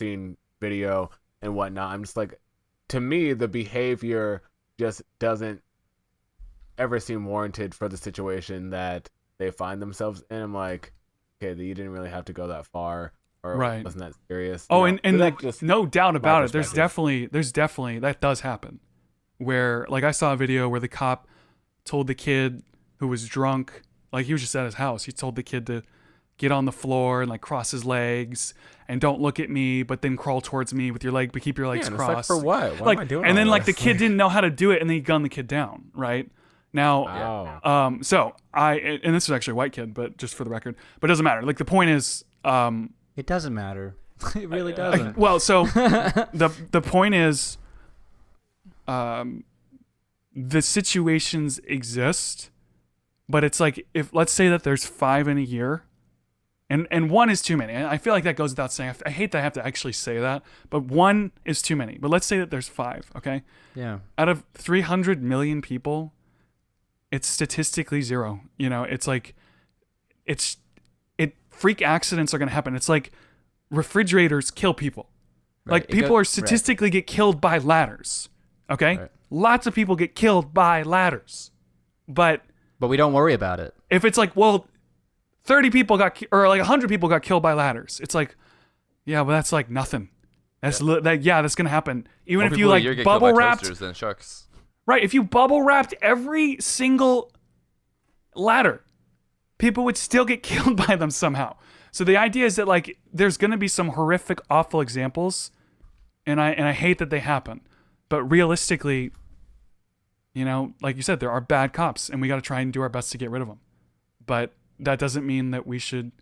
seen video and whatnot, I'm just like, to me, the behavior just doesn't ever seem warranted for the situation that they find themselves in. I'm like, okay, you didn't really have to go that far, or Right. wasn't that serious? Oh, You know, and that's like, just no doubt about it. There's perspective. definitely that does happen. Where like I saw a video where the cop told the kid who was drunk, like he was just at his house, he told the kid to get on the floor and like cross his legs and don't look at me, but then crawl towards me with your leg, but keep your legs Yeah, and it's like, crossed. for what? Why Like, am I doing and all then like the this? kid didn't know how to do it, and then he gunned the kid down. Right now, Oh. so and this was actually a white kid, but just for the record, but it doesn't matter. Like the point is, It doesn't matter. It really doesn't. well, so the point is, the situations exist, but it's like, if let's say that there's 5 in a year, and 1 is too many. And I feel like that goes without saying. I hate that I have to actually say that, but 1 is too many. But let's say that there's 5. Okay, Yeah. out of 300 million people, it's statistically 0. It's like, freak accidents are gonna happen. It's like refrigerators kill people. Right. Like people are statistically get killed by ladders. Okay, Right. lots of people get killed by ladders, but But we don't worry about it. if it's like, well, 30 people or like 100 people got killed by ladders, it's like, yeah, but that's like nothing. That's that's gonna happen. Even More if people you a like year get killed bubble by wrapped, toasters than sharks. right? If you bubble wrapped every single ladder, people would still get killed by them somehow. So the idea is that like there's gonna be some horrific, awful examples, and I hate that they happen, but realistically, You know, like you said, there are bad cops, and we got to try and do our best to get rid of them. But that doesn't mean that we should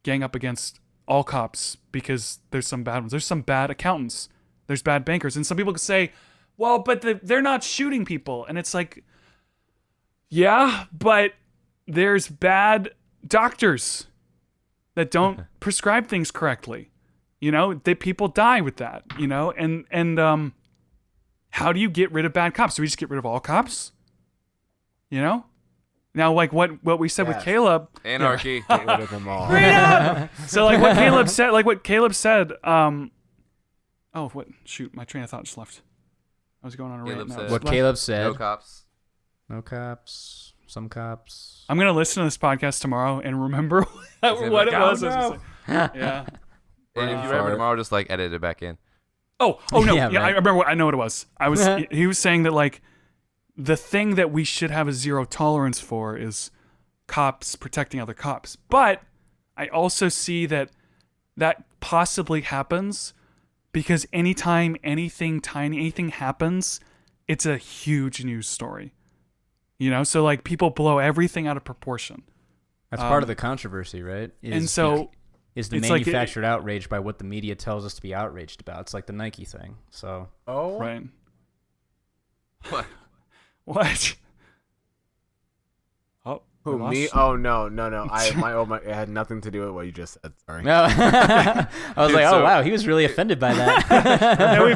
gang up against all cops because there's some bad ones. There's some bad accountants. There's bad bankers. And some people could say, well, but they're not shooting people. And it's like, yeah, but there's bad doctors that don't prescribe things correctly. You know, people die with that, you know, and how do you get rid of bad cops? Do we just get rid of all cops? You know? Now, like what we said with Caleb. Anarchy. Get rid of them all. So like what Caleb said, oh, what? Shoot, my train of thought just left. I was going on a rant. Caleb now. said- What Caleb said. No cops. No cops. Some cops. I'm going to listen to this podcast tomorrow and remember what it was. Yeah. And if you remember tomorrow, just like edit it back in. Oh no. Yeah, Yeah, right. I remember. I know what it was. He was saying that like the thing that we should have a zero tolerance for is cops protecting other cops. But I also see that possibly happens because anytime anything happens, it's a huge news story. You know, so like people blow everything out of proportion. That's part of the controversy, right? And so is the it's like manufactured outrage by what the media tells us to be outraged about. It's like the Nike thing. So Oh, right. What? What? Oh, who, we me? lost- Oh no. It had nothing to do with what you just said. Sorry. no, I was Dude, like, oh so- wow, he was really offended by that. Yeah, we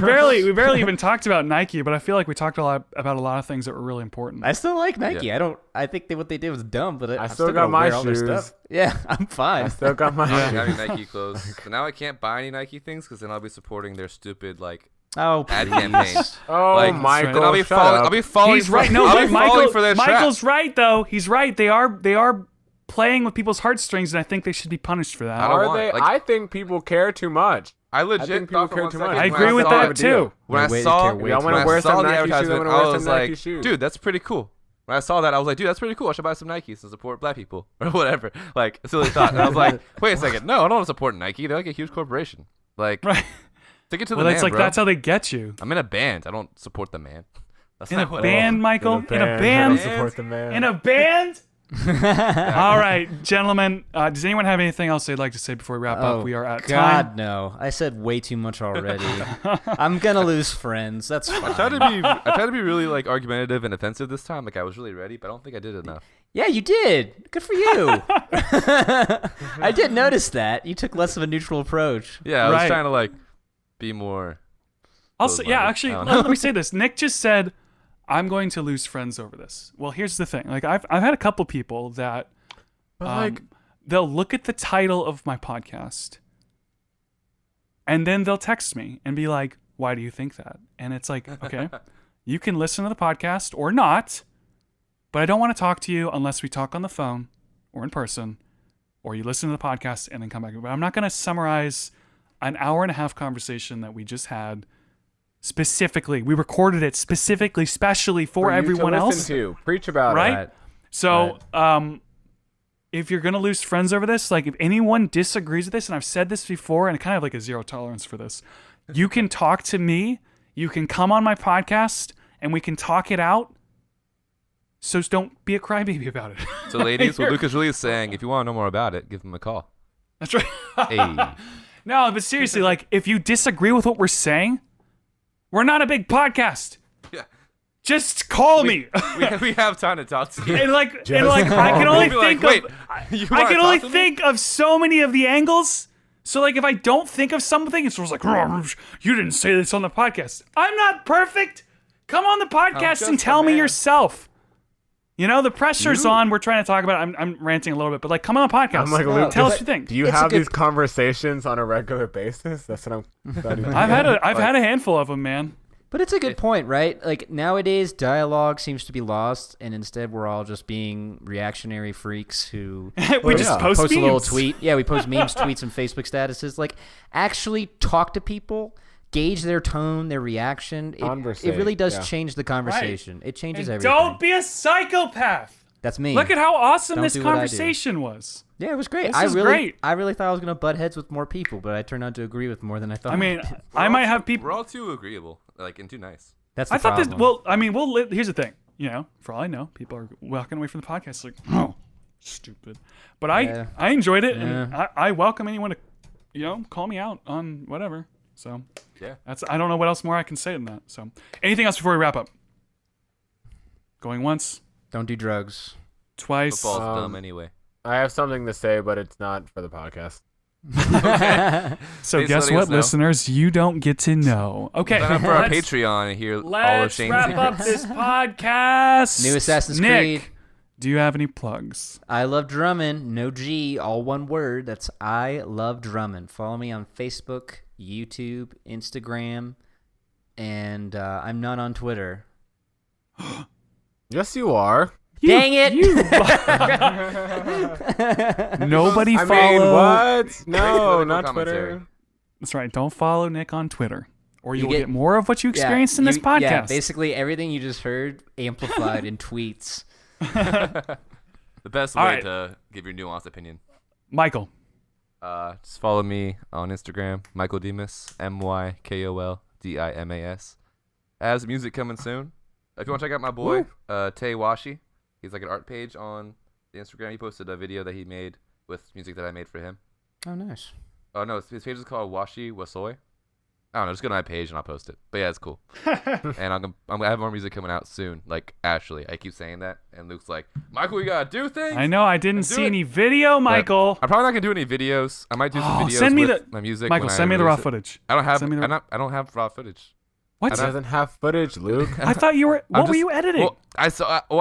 barely even talked about Nike, but I feel like we talked about a lot of things that were really important. I still like Nike. Yeah. I think what they did was dumb, but I'm still got gonna my wear all their shoes. stuff. Yeah, I'm fine. I still got my. I don't have any Nike clothes. So now I can't buy any Nike things because then I'll be supporting their stupid like Oh, ad please. campaign. Oh, Like, Michael, Then I'll be shut falling. up. I'll be falling. He's for- right. No, I'll be falling for their Michael's trap. right though. He's right. They are playing with people's heartstrings, and I think they should be punished for that. I don't Are want- they? like- I think people care too much. I I legit think people thought for care one too second much. I when agree with saw that it- too. When I Wait, saw, care way Y'all too want when to I wear saw some the Nike shoes? I'm advertisement, gonna I wear was some Nike like, shoes. dude, that's pretty cool. When I saw that, I was like, dude, that's pretty cool. I should buy some Nikes to support black people or whatever. Like, silly thought. And I was like, wait a second. No, I don't want to support Nike. They're like a huge corporation. Like, Right. take it to Well, the that's man, like bro. that's how they get you. I'm in a band. I don't support the man. That's In a not what band, Michael. In a I band. don't support the man. In a band. All right, gentlemen. Does anyone have anything else they'd like to say before we wrap Oh, up? We are at God, time. no. I said way too much already. I'm gonna lose friends. That's fine. I tried to be really like argumentative and offensive this time. Like I was really ready, but I don't think I did enough. Yeah, you did. Good for you. I did notice that. You took less of a neutral approach. Yeah, I was Right. trying to like be more. Also, yeah, close-minded. actually, I don't let me say this. Nick just said, "I'm going to lose friends over this." Well, here's the thing. Like, I've had a couple people that, like- they'll look at the title of my podcast, and then they'll text me and be like, "Why do you think that?" And it's like, okay, you can listen to the podcast or not, but I don't want to talk to you unless we talk on the phone or in person, or you listen to the podcast and then come back. But I'm not going to summarize an hour and a half conversation that we just had. Specifically, we recorded it specifically, specially for you to everyone listen else. to. Preach about Right? it. So, if you're gonna lose friends over this, like if anyone disagrees with this, and I've said this before, and I kind of have like a zero tolerance for this, you can talk to me. You can come on my podcast, and we can talk it out. So don't be a crybaby about it. So, ladies, what Lucas really is saying, if you want to know more about it, give him a call. That's right. Hey. No, but seriously, like if you disagree with what we're saying, we're not a big podcast. Yeah. Just call me. we have time to talk to you. And like, I can only We'll be think like, of, "Wait, you I wanna can only talk to me?" think of so many of the angles. So like, if I don't think of something, it's just like, you didn't say this on the podcast. I'm not perfect. Come on the podcast just and tell a me man. yourself. You know, the pressure's on. We're trying to talk about it. I'm ranting a little bit, but like, come on the podcast. I'm like, No, Luke, tell us but- what you think. do you It's a have good- these conversations on a regular basis? That's what I'm. I've had a handful of them, man. But it's a good point, right? Like nowadays, dialogue seems to be lost, and instead we're all just being reactionary freaks who We just post a little memes. tweet. Yeah, we post memes, tweets, and Facebook statuses. Like, actually talk to people, gauge their tone, their reaction. It really Conversate, does yeah. change the conversation. It changes And everything. don't be a psychopath. That's me. Look at how awesome Don't this do what I do. conversation was. Yeah, it was great. This is great. I really thought I was gonna butt heads with more people, but I turned out to agree with more than I thought. I mean, I might have people. We're all too agreeable, like, and too nice. That's the I thought problem. this. Well, I mean, here's the thing. You know, for all I know, people are walking away from the podcast like, oh, stupid. But Yeah. I enjoyed it, and Yeah. I welcome anyone to, call me out on whatever. So Yeah. I don't know what else more I can say than that. So anything else before we wrap up? Going once, Don't do drugs. twice. Football's dumb anyway. I have something to say, but it's not for the podcast. So Thanks for guess letting what, us know. listeners? You don't get to know. Okay, Sign up for our let's- Patreon and hear all of Let's Shayne's wrap up secrets. this podcast. New Assassin's Nick, Creed. do you have any plugs? I love drumming. No G, all one word. That's I love drumming. Follow me on Facebook, YouTube, Instagram, and I'm not on Twitter. Yes, you are. Dang it! Nobody I follow. mean, what? Political No, not commentary. Twitter. That's right. Don't follow Nick on Twitter, or You you'll get- get more of what you experienced in this podcast. Yeah, basically everything you just heard amplified in tweets. The best All way right. to give your nuanced opinion. Michael. Just follow me on Instagram, Michael Dimas, MyKolDimas. Has music coming soon. If you want to check out my boy, Tay Washi, he's like an art page on the Instagram. He posted a video that he made with music that I made for him. Oh, nice. Oh no, his page is called Washi Wasoy. I don't know, just go to my page and I'll post it. But yeah, it's cool. And I'm gonna have more music coming out soon. Like Ashley, I keep saying that, and Luke's like, Michael, you gotta do things. I know I didn't Do see it. any video, Michael. I'm probably not gonna do any videos. I might do some videos send me with my music. Michael, when send I me the raw release it. footage. I don't have. Send me the- I don't have raw footage. What? It doesn't have footage, Luke. I thought you were. What were you editing? Well, I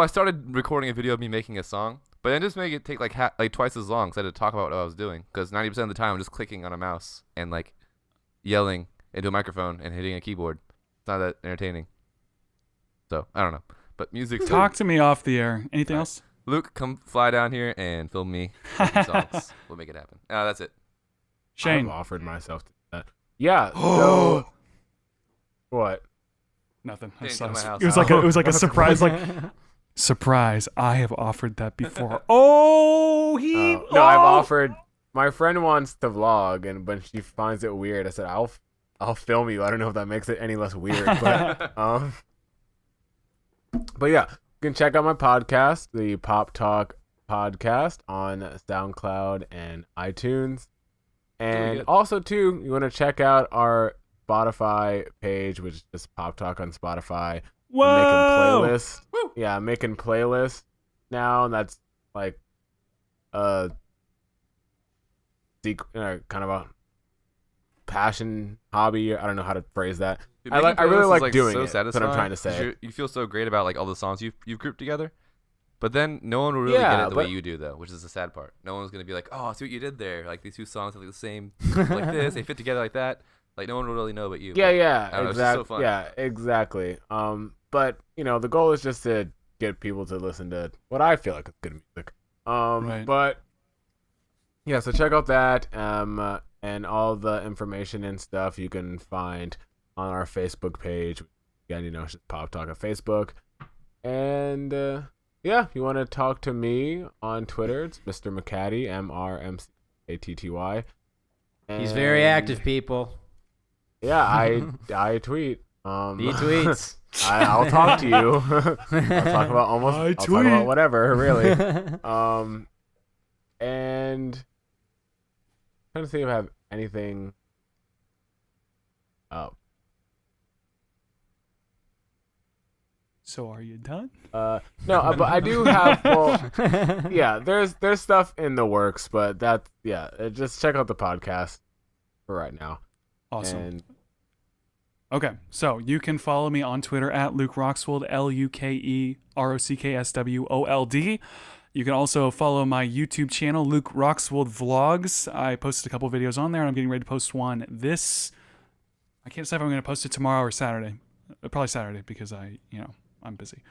started recording a video of me making a song, but then just make it take like twice as long, because I had to talk about what I was doing. Because 90% of the time I'm just clicking on a mouse and like yelling into a microphone and hitting a keyboard. It's not that entertaining. So I don't know. But music. Talk to me off the air. Anything All right. else? Luke, come fly down here and film me making songs. We'll make it happen. That's it. Shayne. I've offered myself to that. Yeah. So, what? Nothing. I Didn't saw come to it. my house. It was like a surprise. Like surprise. I have offered that before. Oh, he. No, I've oh! offered. My friend wants to vlog, and when she finds it weird, I said I'll film you. I don't know if that makes it any less weird, but yeah, you can check out my podcast, the Pop Talk Podcast, on SoundCloud and iTunes, and good. also too, you want to check out our Spotify page, which is just Pop Talk on Spotify. Whoa. I'm making playlists. Yeah, I'm making playlists now, and that's like kind of a passion hobby. I don't know how to phrase that. Dude, I making really playlists like is, doing so it. That's what I'm trying to satisfying, say. 'cause you feel so great about like all the songs you've grouped together, but then no one will really Yeah, get it the way but- you do, though, which is the sad part. No one's gonna be like, "Oh, I see what you did there. Like these two songs have like the same, like this. They fit together like that." Like no one will really know but you. Yeah, But, yeah, I don't know, it's just so exactly. fun. Yeah, exactly. But the goal is just to get people to listen to what I feel like is good music. Right. But yeah, so check out that. And all the information and stuff you can find on our Facebook page. Again, it's just Pop Talk on Facebook. And yeah, if you want to talk to me on Twitter, it's Mr. McCatty, MrMcAtty. He's very active, people. Yeah, I tweet. He tweets. I'll talk to you. I'll talk about I'll talk about whatever, really. And trying to see if I have anything. Oh, So are you done? no, but I do have. Well, yeah, there's stuff in the works, but just check out the podcast for right now. Awesome. And Okay, so you can follow me on Twitter at Luke Roxwold, LukeRockswold. You can also follow my YouTube channel, Luke Roxwold Vlogs. I posted a couple videos on there, and I'm getting ready to post one I can't decide if I'm going to post it tomorrow or Saturday. Probably Saturday because I'm busy.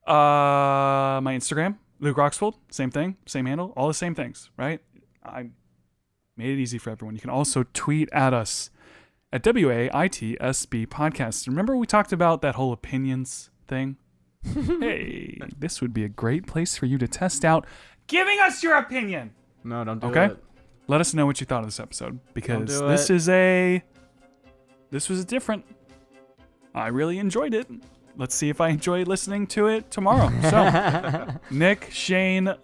My Instagram, Luke Roxwold, same thing, same handle, all the same things, right? I made it easy for everyone. You can also tweet at us at WAITSB Podcast. Remember we talked about that whole opinions thing? Hey, this would be a great place for you to test out giving us your opinion. No, don't do Okay? it. Let us know what you thought of this episode because do this was a different. I really enjoyed it. Let's see if I enjoy listening to it tomorrow. So, Nick, Shayne,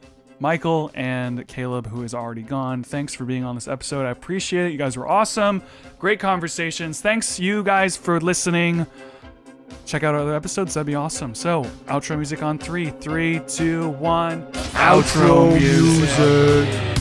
Michael, and Caleb, who is already gone, thanks for being on this episode. I appreciate it. You guys were awesome. Great conversations. Thanks, you guys, for listening. Check out other episodes. That'd be awesome. So, outro music on 3. 3, 2, 1. Outro music.